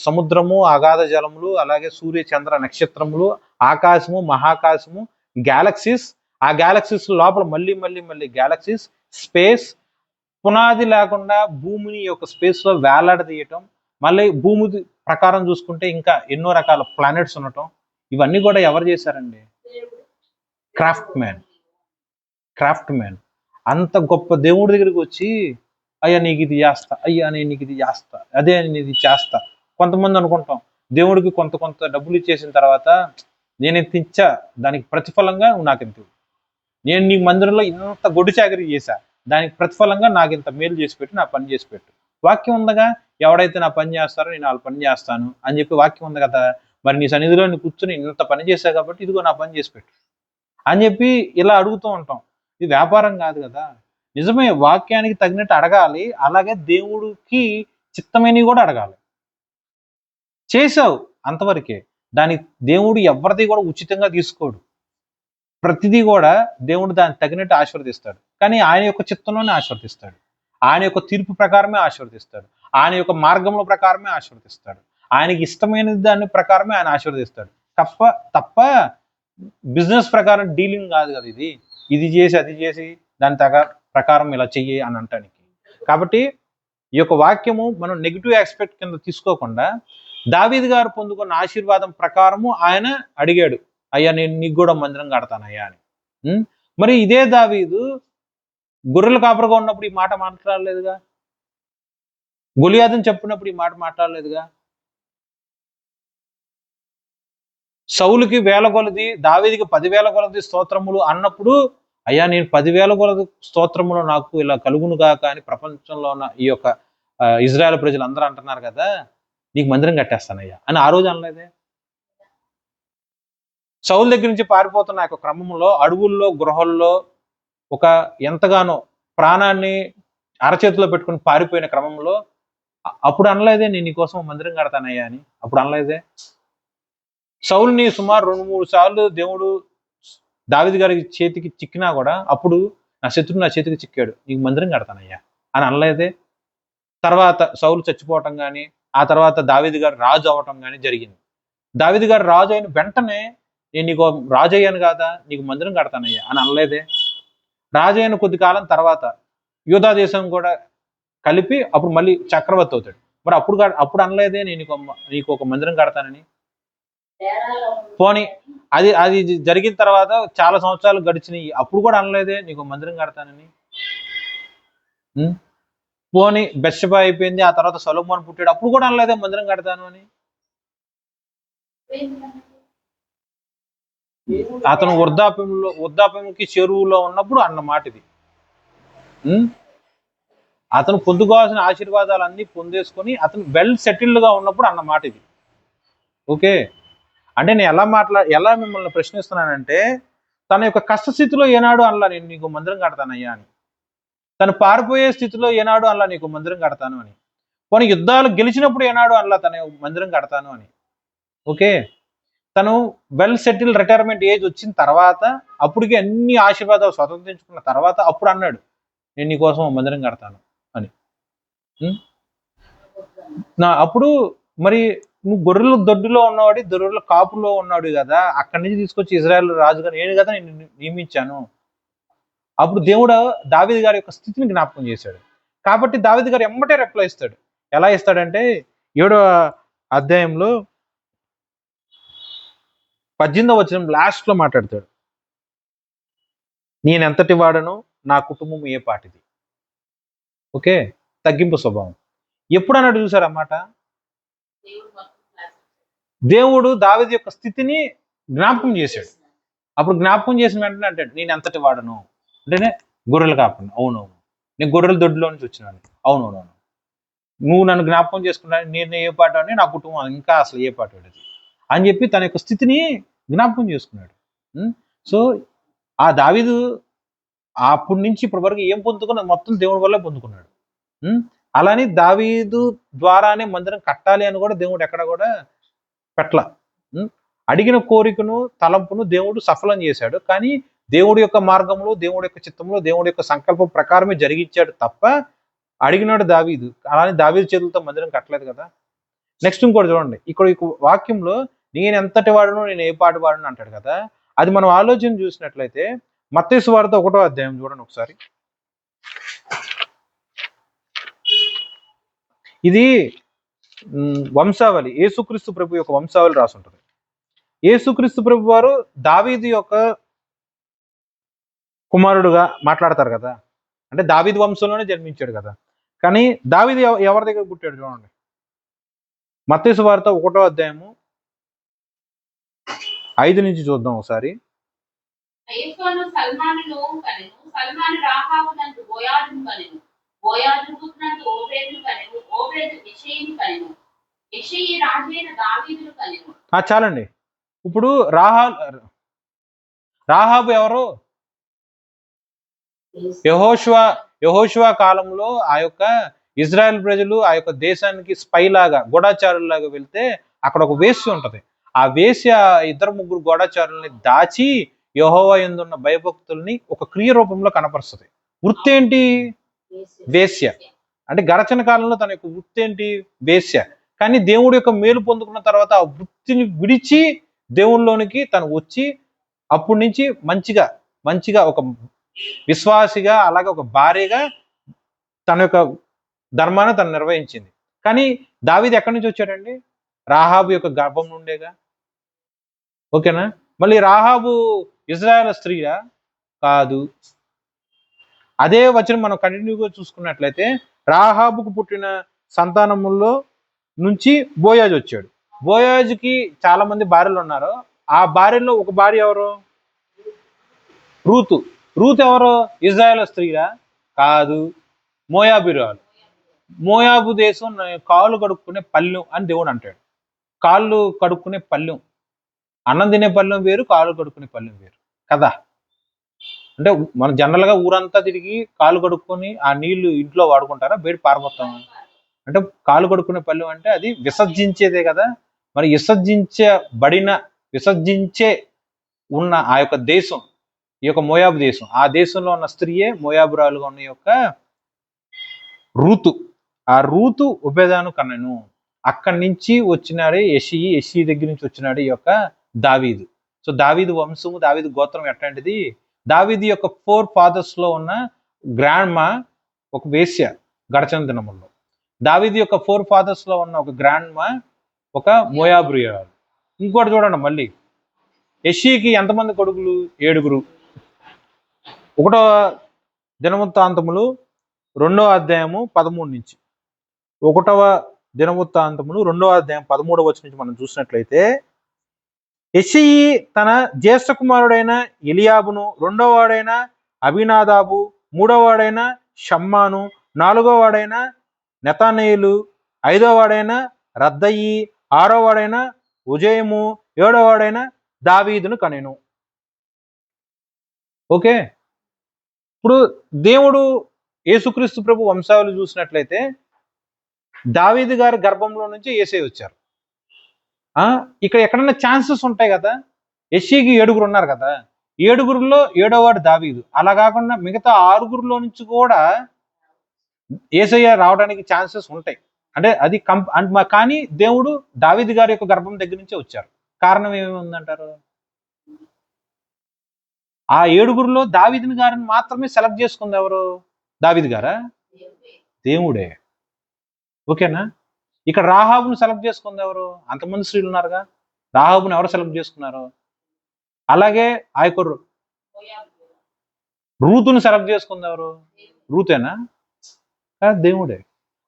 సముద్రము, అగాధ జలములు, అలాగే సూర్య చంద్ర నక్షత్రములు, ఆకాశము, మహాకాశము, గ్యాలక్సీస్, ఆ గ్యాలక్సీస్ లోపల మళ్ళీ గ్యాలక్సీస్, స్పేస్, పునాది లేకుండా భూమిని యొక్క స్పేస్ లో వేలాడదీయటం, మళ్ళీ భూమి ప్రకారం చూసుకుంటే ఇంకా ఎన్నో రకాల ప్లానెట్స్ ఉండటం, ఇవన్నీ కూడా ఎవరు చేశారండి? Craft man. అంత గొప్ప దేవుడి దగ్గరికి వచ్చి, అయ్యా నీకు ఇది చేస్తా, అయ్యా నేను నీకు ఇది చేస్తా, అదే నేను ఇది చేస్తా. కొంతమంది అనుకుంటాం దేవుడికి కొంత డబ్బులు ఇచ్చేసిన తర్వాత నేను ఇంత ఇచ్చా, దానికి ప్రతిఫలంగా నువ్వు నాకు ఇంత ఇవ్వు. నేను నీ మందిరంలో ఇంత గొడ్డు చాకరీ చేశా, దానికి ప్రతిఫలంగా నాకు ఇంత మేలు చేసి పెట్టు, నా పని చేసి పెట్టు. వాక్యం ఉందగా, ఎవడైతే నా పని చేస్తారో నేను వాళ్ళ పని చేస్తాను అని చెప్పి వాక్యం ఉంది కదా. మరి నీ సన్నిధిలో నీ కూర్చొని ఇంత పని చేశా కాబట్టి ఇదిగో నా పని చేసి పెట్టు అని చెప్పి ఇలా అడుగుతూ ఉంటాం. ఇది వ్యాపారం కాదు కదా. నిజమే, వాక్యానికి తగినట్టు అడగాలి, అలాగే దేవుడికి చిత్తమైనవి కూడా అడగాలి. చేసావు అంతవరకే, దానికి దేవుడు ఎవరిది కూడా ఉచితంగా తీసుకోడు. ప్రతిదీ కూడా దేవుడు దానికి తగినట్టు ఆశీర్వదిస్తాడు, కానీ ఆయన యొక్క చిత్తంలోనే ఆశీర్వదిస్తాడు, ఆయన యొక్క తీర్పు ప్రకారమే ఆశీర్వదిస్తాడు, ఆయన యొక్క మార్గంలో ప్రకారమే ఆశీర్వదిస్తాడు, ఆయనకి ఇష్టమైన దాని ప్రకారమే ఆయన ఆశీర్వదిస్తాడు. తప్ప బిజినెస్ ప్రకారం డీలింగ్ కాదు కదా ఇది. ఇది చేసి అది చేసి దాని ప్రకారం ఇలా చెయ్యి అని అంటానికి. కాబట్టి ఈ యొక్క వాక్యము మనం నెగిటివ్ ఆస్పెక్ట్ కింద తీసుకోకుండా దావీదు గారు పొందుకున్న ఆశీర్వాదం ప్రకారము ఆయన అడిగాడు, అయ్యా నేను నీకు కూడా మందిరం కడతానయ్యా అని. మరి ఇదే దావీదు గొర్రెల కాపరిగా ఉన్నప్పుడు ఈ మాట మాట్లాడలేదుగా, గొలియాదని చెప్పినప్పుడు ఈ మాట మాట్లాడలేదుగా. సౌలుకి 1000 కొలది, దావీదికి 10,000 కొలది స్తోత్రములు అన్నప్పుడు, అయ్యా నేను 10,000 కొలది స్తోత్రములు నాకు ఇలా కలుగును గాక అని ప్రపంచంలో ఉన్న ఈ యొక్క ఇజ్రాయెల్ ప్రజలు అందరూ అంటున్నారు కదా, నీకు మందిరం కట్టేస్తానయ్యా అని ఆ రోజు అనలేదే. సౌలు దగ్గర నుంచి పారిపోతున్న యొక్క క్రమంలో అడవుల్లో గృహల్లో ఒక ఎంతగానో ప్రాణాన్ని అరచేతిలో పెట్టుకుని పారిపోయిన క్రమంలో అప్పుడు అనలేదే, నేను నీకోసం మందిరం కడతానయ్యా అని. అప్పుడు అనలేదే. సౌలుని సుమారు 2-3 సార్లు దేవుడు దావీదు గారి చేతికి చిక్కినా కూడా అప్పుడు నా శత్రువు నా చేతికి చిక్కాడు, నీకు మందిరం కడతానయ్యా అని అనలేదే. తర్వాత సౌలు చచ్చిపోవటం కానీ, ఆ తర్వాత దావీదు గారు రాజు అవ్వటం కానీ జరిగింది. దావీదు గారు రాజు అయిన వెంటనే నేను నీకు రాజు అయ్యాను కదా, నీకు మందిరం కడతానయ్యా అని అనలేదే. రాజు అయిన కొద్ది కాలం తర్వాత యూదా దేశం కూడా కలిపి అప్పుడు మళ్ళీ చక్రవర్తి అవుతాడు. మరి అప్పుడు అనలేదే, నేను నీకు ఒక మందిరం కడతానని. పోనీ అది జరిగిన తర్వాత చాలా సంవత్సరాలు గడిచినాయి, అప్పుడు కూడా అనలేదే నీకు మందిరం కడతానని. పోనీ బెత్షెబా అయిపోయింది, ఆ తర్వాత సొలొమోను పుట్టాడు, అప్పుడు కూడా అనలేదే మందిరం కడతాను అని. అతను వృద్ధాప్యంకి చెరువులో ఉన్నప్పుడు అన్న మాట ఇది. అతను పొందుకోవాల్సిన ఆశీర్వాదాలు అన్ని పొందేసుకొని అతను వెల్ సెటిల్డ్ గా ఉన్నప్పుడు అన్న మాట ఇది. ఓకే, అంటే నేను ఎలా మిమ్మల్ని ప్రశ్నిస్తున్నానంటే, తన యొక్క కష్టస్థితిలో ఏనాడు అనలా నేను నీకు మందిరం కడతానయ్యా అని. తను పారిపోయే స్థితిలో ఏనాడు అనలా నీకు మందిరం కడతాను అని. కొన్ని యుద్ధాలు గెలిచినప్పుడు ఏనాడు అనలా తన మందిరం కడతాను అని. ఓకే, తను వెల్ సెటిల్ రిటైర్మెంట్ ఏజ్ వచ్చిన తర్వాత అప్పటికి అన్ని ఆశీర్వాదాలు స్వతంత్రించుకున్న తర్వాత అప్పుడు అన్నాడు, నేను నీకోసం మందిరం కడతాను అని. అప్పుడు మరి నువ్వు గొర్రెల దొడ్డులో ఉన్నవాడి, గొర్రెల కాపులో ఉన్నాడు కదా, అక్కడి నుంచి తీసుకొచ్చి ఇజ్రాయెల్ రాజుగా నేను కదా నేను నియమించాను. అప్పుడు దేవుడు దావీదు గారి యొక్క స్థితిని జ్ఞాపకం చేశాడు. కాబట్టి దావీదు గారు ఎమ్మటే రిప్లై ఇస్తాడు. ఎలా ఇస్తాడంటే 7వ అధ్యాయంలో 18వ వచనం లాస్ట్ లో మాట్లాడతాడు, నేనెంతటి వాడను, నా కుటుంబం ఏ పాటిది. ఓకే, తగ్గింపు స్వభావం. ఎప్పుడు అన్నాడు చూసారు అన్నమాట. దేవుడు దావీదు యొక్క స్థితిని జ్ఞాపకం చేశాడు. అప్పుడు జ్ఞాపకం చేసిన వెంటనే అంటాడు, నేను ఎంతటి వాడను అంటేనే గొర్రెలు కాకుండా, అవునవును నేను గొర్రెల దొడ్లో నుంచి వచ్చినాను, అవునవునవును నువ్వు నన్ను జ్ఞాపకం చేసుకున్నాను, నేను ఏ పాట అని, నా కుటుంబం ఇంకా అసలు ఏ పాట అది అని చెప్పి తన యొక్క స్థితిని జ్ఞాపకం చేసుకున్నాడు. సో ఆ దావీదు అప్పటి నుంచి ఇప్పటి వరకు ఏం పొందుకున్నా మొత్తం దేవుడి వల్ల పొందుకున్నాడు. అలానే దావీదు ద్వారానే మందిరం కట్టాలి అని కూడా దేవుడు ఎక్కడ కూడా పెట్టల. అడిగిన కోరికను తలంపును దేవుడు సఫలం చేశాడు, కానీ దేవుడి యొక్క మార్గంలో, దేవుడి యొక్క చిత్తంలో, దేవుడి యొక్క సంకల్పం ప్రకారమే జరిగించాడు తప్ప అడిగినాడు దావీదు. అలానే దావీదు చేతులతో మందిరం కట్టలేదు కదా. నెక్స్ట్ ఇంకోటి చూడండి, ఇక్కడ వాక్యంలో నేను ఎంతటి వాడును, నేను ఏ పాటి వాడును అంటాడు కదా. అది మనం ఆలోచన చూసినట్లయితే మత్తయి సువార్త 1వ అధ్యాయం చూడండి ఒకసారి. ఇది వంశావళి, యేసుక్రీస్తు ప్రభు యొక్క వంశావళి రాసి ఉంటుంది. యేసుక్రీస్తు ప్రభు వారు దావీదు యొక్క కుమారుడుగా మాట్లాడతారు కదా, అంటే దావీదు వంశంలోనే జన్మించాడు కదా. కానీ దావీదు ఎవరి దగ్గర పుట్టాడు చూడండి. మత్తయి సువార్త 1వ అధ్యాయము 5 నుంచి చూద్దాం ఒకసారి. ఎఫ్రోను సల్మానును కనెను, సల్మాను రాహాబునందు బోయాజును కనెను, బోయాజు రూతునందు ఓబేదును కనెను, ఓబేదు యెషయిని కనెను, యెషయి రాజైన దావీదును కనెను. చాలండి. ఇప్పుడు రాహాబు ఎవరు? యెహోషువ కాలంలో ఆ యొక్క ఇజ్రాయెల్ ప్రజలు ఆ యొక్క దేశానికి స్పై లాగా గూఢచారులాగా వెళ్తే అక్కడ ఒక వేశ్య ఉంటది. ఆ వేశ్య 2-3 గూఢచారుల్ని దాచి యెహోవా యందున్న భయభక్తుల్ని ఒక క్రియ రూపంలో కనపరుస్తుంది. వృత్తి ఏంటి? వేశ్య. అంటే గడచిన కాలంలో తన యొక్క వృత్తి ఏంటి? వేశ్య. కానీ దేవుడి యొక్క మేలు పొందుకున్న తర్వాత ఆ వృత్తిని విడిచి దేవుళ్ళలోనికి తను వచ్చి అప్పటి నుంచి మంచిగా ఒక విశ్వాసిగా అలాగే ఒక భార్యగా తన యొక్క ధర్మాన్ని తను నిర్వహించింది. కానీ దావీదు ఎక్కడి నుంచి వచ్చాడండి? రాహాబు యొక్క గర్భం నుండేగా. ఓకేనా? మళ్ళీ రాహాబు ఇజ్రాయెల్ స్త్రీయా? కాదు. అదే వచనం మనం కంటిన్యూగా చూసుకున్నట్లయితే రాహాబుకు పుట్టిన సంతానముల్లో నుంచి బోయాజు వచ్చాడు. బోయాజుకి చాలా మంది భార్యలు ఉన్నారు. ఆ భార్యలో ఒక భార్య ఎవరు? రూతు. రూతు ఎవరు? ఇజ్రాయెల్ స్త్రీయా? కాదు, మోయాబీరాలు. మోయాబు దేశం కాళ్ళు కడుక్కునే పల్లెం అని దేవుడు అంటాడు. కాళ్ళు కడుక్కునే పల్లెం, అన్నం తినే పల్లెం వేరు, కాళ్ళు కడుక్కునే పల్లెం వేరు కదా. అంటే మన జనరల్ గా ఊరంతా తిరిగి కాళ్ళు కడుక్కొని ఆ నీళ్లు ఇంట్లో వాడుకుంటారా, బయట పారబోతాం? అంటే కాళ్ళు కడుక్కునే పల్లెం అంటే అది విసర్జించేదే కదా. మరి విసర్జించే ఉన్న ఆ యొక్క దేశం ఈ యొక్క మోయాబు దేశం. ఆ దేశంలో ఉన్న స్త్రీయే మోయాబురాలుగా ఉన్న యొక్క రూతు. ఆ రూతు ఉబేదాను కన్నెను. అక్కడి నుంచి వచ్చినాడే యెషయి దగ్గర నుంచి వచ్చినాడు ఈ యొక్క దావీదు. సో దావీదు వంశము, దావీదు గోత్రం ఎట్లాంటిది? దావీదు యొక్క 4 ఫాదర్స్ లో ఉన్న గ్రాండ్ మా ఒక వేశ్య గడచిన దినముల్లో. దావీదు యొక్క 4 ఫాదర్స్ లో ఉన్న ఒక గ్రాండ్ మా ఒక మోయాబ్రియాలు. ఇంకోటి చూడండి మళ్ళీ, యెషయికి ఎంతమంది కొడుకులు? 7. 1వ దినవృత్తాంతములు 2వ అధ్యాయము 13 నుంచి, 1వ దినవృత్తాంతములు 2వ అధ్యాయం 13వ వచనం నుంచి మనం చూసినట్లయితే యెషయి తన జ్యేష్ఠ కుమారుడైన ఎలియాబును, 2వ వాడైన అబీనాదాబు, 3వ వాడైన షమ్మాను, 4వ వాడైన నెతనేలు, 5వ వాడైన రద్దయి, 6వ వాడైన ఉజయము, 7వ వాడైన దావీదును కనెను. ఓకే, ఇప్పుడు దేవుడు యేసుక్రీస్తు ప్రభు వంశావళి చూసినట్లయితే దావీదు గారి గర్భంలో నుంచి యేసయ్య వచ్చారు. ఇక్కడ ఎక్కడన్నా ఛాన్సెస్ ఉంటాయి కదా. యెషయికి 7 ఉన్నారు కదా, 7లో 7వ వాడు దావీదు. అలా కాకుండా మిగతా 6 నుంచి కూడా యేసయ్య రావడానికి ఛాన్సెస్ ఉంటాయి. అంటే అది కానీ దేవుడు దావీదు గారి యొక్క గర్భం దగ్గర నుంచే వచ్చారు. కారణం ఏమి ఉందంటారు? ఆ 7లో దావీదుని గారిని మాత్రమే సెలెక్ట్ చేసుకుంది ఎవరు? దావీదు గారా? దేవుడే. ఓకేనా? ఇక్కడ రాహాబును సెలెక్ట్ చేసుకుంది ఎవరు? అంతమంది స్త్రీలు ఉన్నారుగా, రాహాబును ఎవరు సెలెక్ట్ చేసుకున్నారు? అలాగే ఆ యొక్క రూతును సెలెక్ట్ చేసుకుంది ఎవరు? రూతేనా? దేవుడే.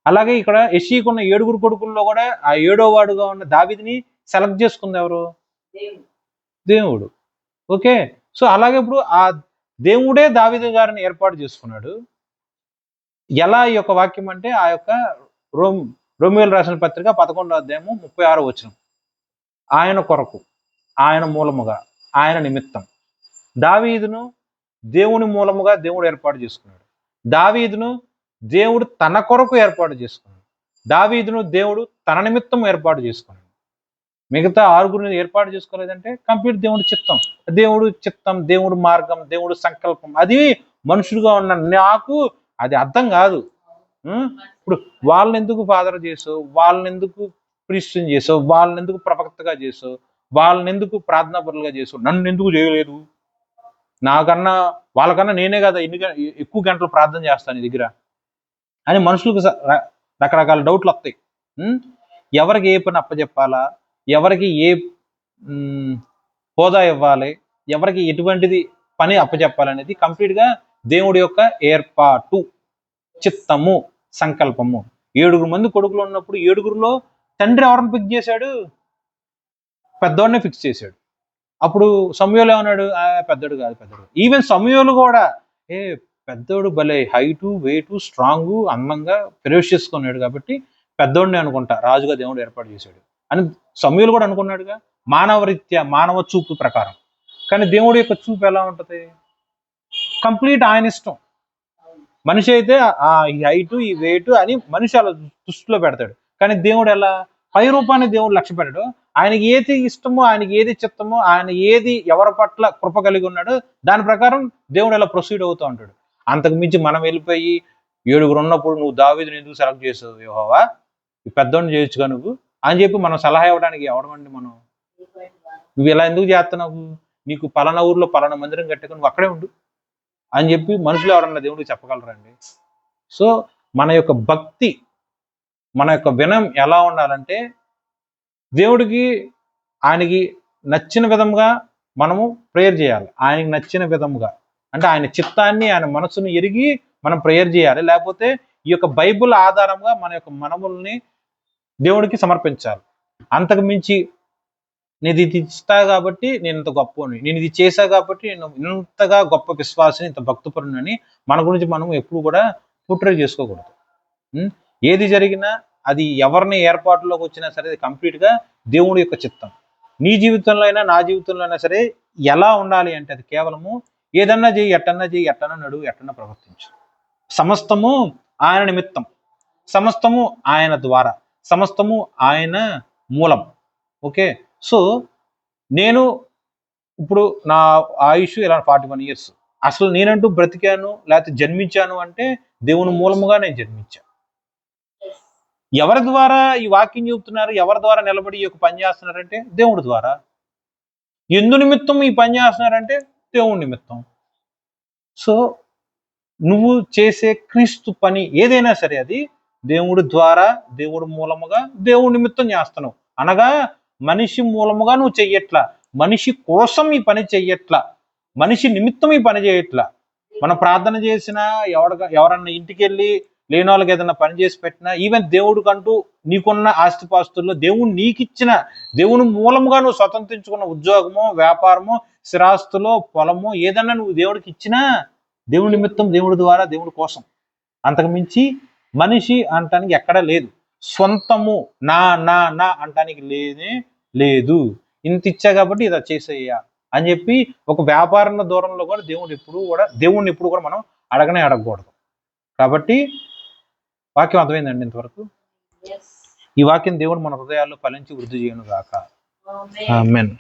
అలాగే ఇక్కడ యెషయికి ఉన్న 7 కొడుకుల్లో కూడా ఆ 7వ వాడుగా ఉన్న దావీదుని సెలెక్ట్ చేసుకుంది ఎవరు? దేవుడు. ఓకే, సో అలాగే ఇప్పుడు ఆ దేవుడే దావీదు గారిని ఏర్పాటు చేసుకున్నాడు. ఎలా ఈ యొక్క వాక్యం అంటే ఆ యొక్క రోమియోలు రాసిన పత్రిక 11వ అధ్యాయము 36వ వచనం. ఆయన కొరకు, ఆయన మూలముగా, ఆయన నిమిత్తం దావీదును దేవుని మూలముగా దేవుడు ఏర్పాటు చేసుకున్నాడు. దావీదును దేవుడు తన కొరకు ఏర్పాటు చేసుకున్నాడు. దావీదును దేవుడు తన నిమిత్తం ఏర్పాటు చేసుకున్నాడు. మిగతా 6 ఏర్పాటు చేసుకోలేదంటే కంప్లీట్ దేవుడి చిత్తం. దేవుడు మార్గం, దేవుడు సంకల్పం. అది మనుషులుగా ఉన్న నాకు అది అర్థం కాదు. ఇప్పుడు వాళ్ళని ఎందుకు ఫాదర్ చేసావు, వాళ్ళని ఎందుకు క్రిస్టియన్ చేసావు, వాళ్ళని ఎందుకు ప్రవక్తగా చేసావు, వాళ్ళని ఎందుకు ప్రార్థనాపరులుగా చేసావు, నన్ను ఎందుకు చేయలేదు? నాకన్నా వాళ్ళకన్నా నేనే కదా ఎక్కువ గంటలు ప్రార్థన చేస్తాను నీ దగ్గర అని మనుషులకు రకరకాల డౌట్లు వస్తాయి. ఎవరికి ఏ పని అప్పచెప్పాలా, ఎవరికి ఏ హోదా ఇవ్వాలి, ఎవరికి ఎటువంటిది పని అప్పచెప్పాలనేది కంప్లీట్గా దేవుడి యొక్క ఏర్పాటు, చిత్తము, సంకల్పము. 7 మంది కొడుకులు ఉన్నప్పుడు 7లో తండ్రి ఎవరిని ఫిక్స్ చేశాడు? పెద్దోడిని ఫిక్స్ చేశాడు. అప్పుడు సమూయేలు ఏమన్నాడు, పెద్దోడు కాదు పెద్దోడు. ఈవెన్ సమూయేలు కూడా పెద్దోడు భలే హైటు వెయిటు స్ట్రాంగ్ అందంగా ఫెరోషియస్గా ఉన్నాడు కాబట్టి పెద్దోడిని అనుకుంటా రాజుగా దేవుడు ఏర్పాటు చేశాడు అని సమూయేలు కూడా అనుకున్నాడుగా, మానవరీత్యా మానవ చూపు ప్రకారం. కానీ దేవుడి యొక్క చూపు ఎలా ఉంటుంది? కంప్లీట్ ఆయన ఇష్టం. మనిషి అయితే ఈ హైటు ఈ వెయిట్ అని మనిషి అలా దృష్టిలో పెడతాడు. కానీ దేవుడు ఎలా? పై రూపాన్ని దేవుడు లక్ష్య పెట్టాడు. ఆయనకి ఏది ఇష్టమో, ఆయనకి ఏది చిత్తమో, ఆయన ఏది ఎవరి పట్ల కృప కలిగి ఉన్నాడో దాని ప్రకారం దేవుడు ఎలా ప్రొసీడ్ అవుతూ ఉంటాడు. అంతకు మించి మనం వెళ్ళిపోయి 7 ఉన్నప్పుడు నువ్వు దావీదుని ఎందుకు సెలెక్ట్ చేసావు యెహోవా, ఈ పెద్దోడిని చేయొచ్చుగా నువ్వు అని చెప్పి మనం సలహా ఇవ్వడానికి ఎవడమండి మనం? నువ్వు ఇలా ఎందుకు చేస్తున్నావు, నీకు పలానా ఊర్లో పలానా మందిరం కట్టుకుని నువ్వు అక్కడే ఉండు అని చెప్పి మనుషులు ఎవరన్నా దేవుడికి చెప్పగలరండి? సో మన యొక్క భక్తి, మన యొక్క వినయం ఎలా ఉండాలంటే దేవుడికి ఆయనకి నచ్చిన విధంగా మనము ప్రేయర్ చేయాలి. ఆయనకి నచ్చిన విధముగా అంటే ఆయన చిత్తాన్ని ఆయన మనసును ఎరిగి మనం ప్రేయర్ చేయాలి. లేకపోతే ఈ యొక్క బైబుల్ ఆధారంగా మన యొక్క మనముల్ని దేవుడికి సమర్పించాలి. అంతకు మించి నేను ఇది ఇస్తా కాబట్టి నేను ఇంత గొప్పని, నేను ఇది చేశా కాబట్టి నేను ఇంతగా గొప్ప విశ్వాసిని, ఇంత భక్తిపరుని మన గురించి మనం ఎప్పుడు కూడా పోర్ట్రే చేసుకోకూడదు. ఏది జరిగినా అది ఎవరిని ఏర్పాటులోకి వచ్చినా సరే అది కంప్లీట్గా దేవుడి యొక్క చిత్తం. నీ జీవితంలో అయినా నా జీవితంలో అయినా సరే ఎలా ఉండాలి అంటే అది కేవలము ఏదన్నా చేయి, ఎట్టన్నా చేయి, ఎట్టన్నా నడువు, ఎట్టన్నా ప్రవర్తించు, సమస్తము ఆయన నిమిత్తం, సమస్తము ఆయన ద్వారా, సమస్తము ఆయన మూలం. ఓకే, సో నేను ఇప్పుడు నా ఆయుష్ ఇలా 41 years. అసలు నేనంటూ బ్రతికాను లేకపోతే జన్మించాను అంటే దేవుని మూలముగా నేను జన్మించాను. ఎవరి ద్వారా ఈ వాక్యం చెబుతున్నారు, ఎవరి ద్వారా నిలబడి ఈ యొక్క పని చేస్తున్నారంటే దేవుడి ద్వారా. ఎందు నిమిత్తం ఈ పని చేస్తున్నారంటే దేవుడి నిమిత్తం. సో నువ్వు చేసే క్రీస్తు పని ఏదైనా సరే అది దేవుడి ద్వారా, దేవుడి మూలముగా, దేవుడి నిమిత్తం చేస్తున్నావు. అనగా మనిషి మూలముగా నువ్వు చెయ్యట్లా, మనిషి కోసం ఈ పని చెయ్యట్లా, మనిషి నిమిత్తం ఈ పని చేయట్లా. మనం ప్రార్థన చేసినా, ఎవరన్నా ఇంటికి వెళ్ళి లేని వాళ్ళకి ఏదైనా పని చేసి పెట్టినా, ఈవెన్ దేవుడికంటూ నీకున్న ఆస్తిపాస్తుల్లో దేవుడు నీకిచ్చిన, దేవుని మూలముగా నువ్వు స్వతంత్రించుకున్న ఉద్యోగమో, వ్యాపారమో, స్థిరాస్తులో, పొలమో ఏదన్నా నువ్వు దేవుడికి ఇచ్చినా దేవుడి నిమిత్తం, దేవుడి ద్వారా, దేవుడి కోసం. అంతకు మించి మనిషి అంటానికి ఎక్కడా లేదు. సొంతము నా నా నా అంటానికి లేనే లేదు. ఇంత ఇచ్చా కాబట్టి ఇది చేసేయ్యా అని చెప్పి ఒక వ్యాపార దూరంలో కూడా దేవుడిని ఎప్పుడు కూడా మనం అడగకూడదు. కాబట్టి వాక్యం అర్థమైందండి ఇంతవరకు? ఈ వాక్యం దేవుడు మన హృదయాల్లో ఫలించి వృద్ధి చేయను గాక. ఆమేన్.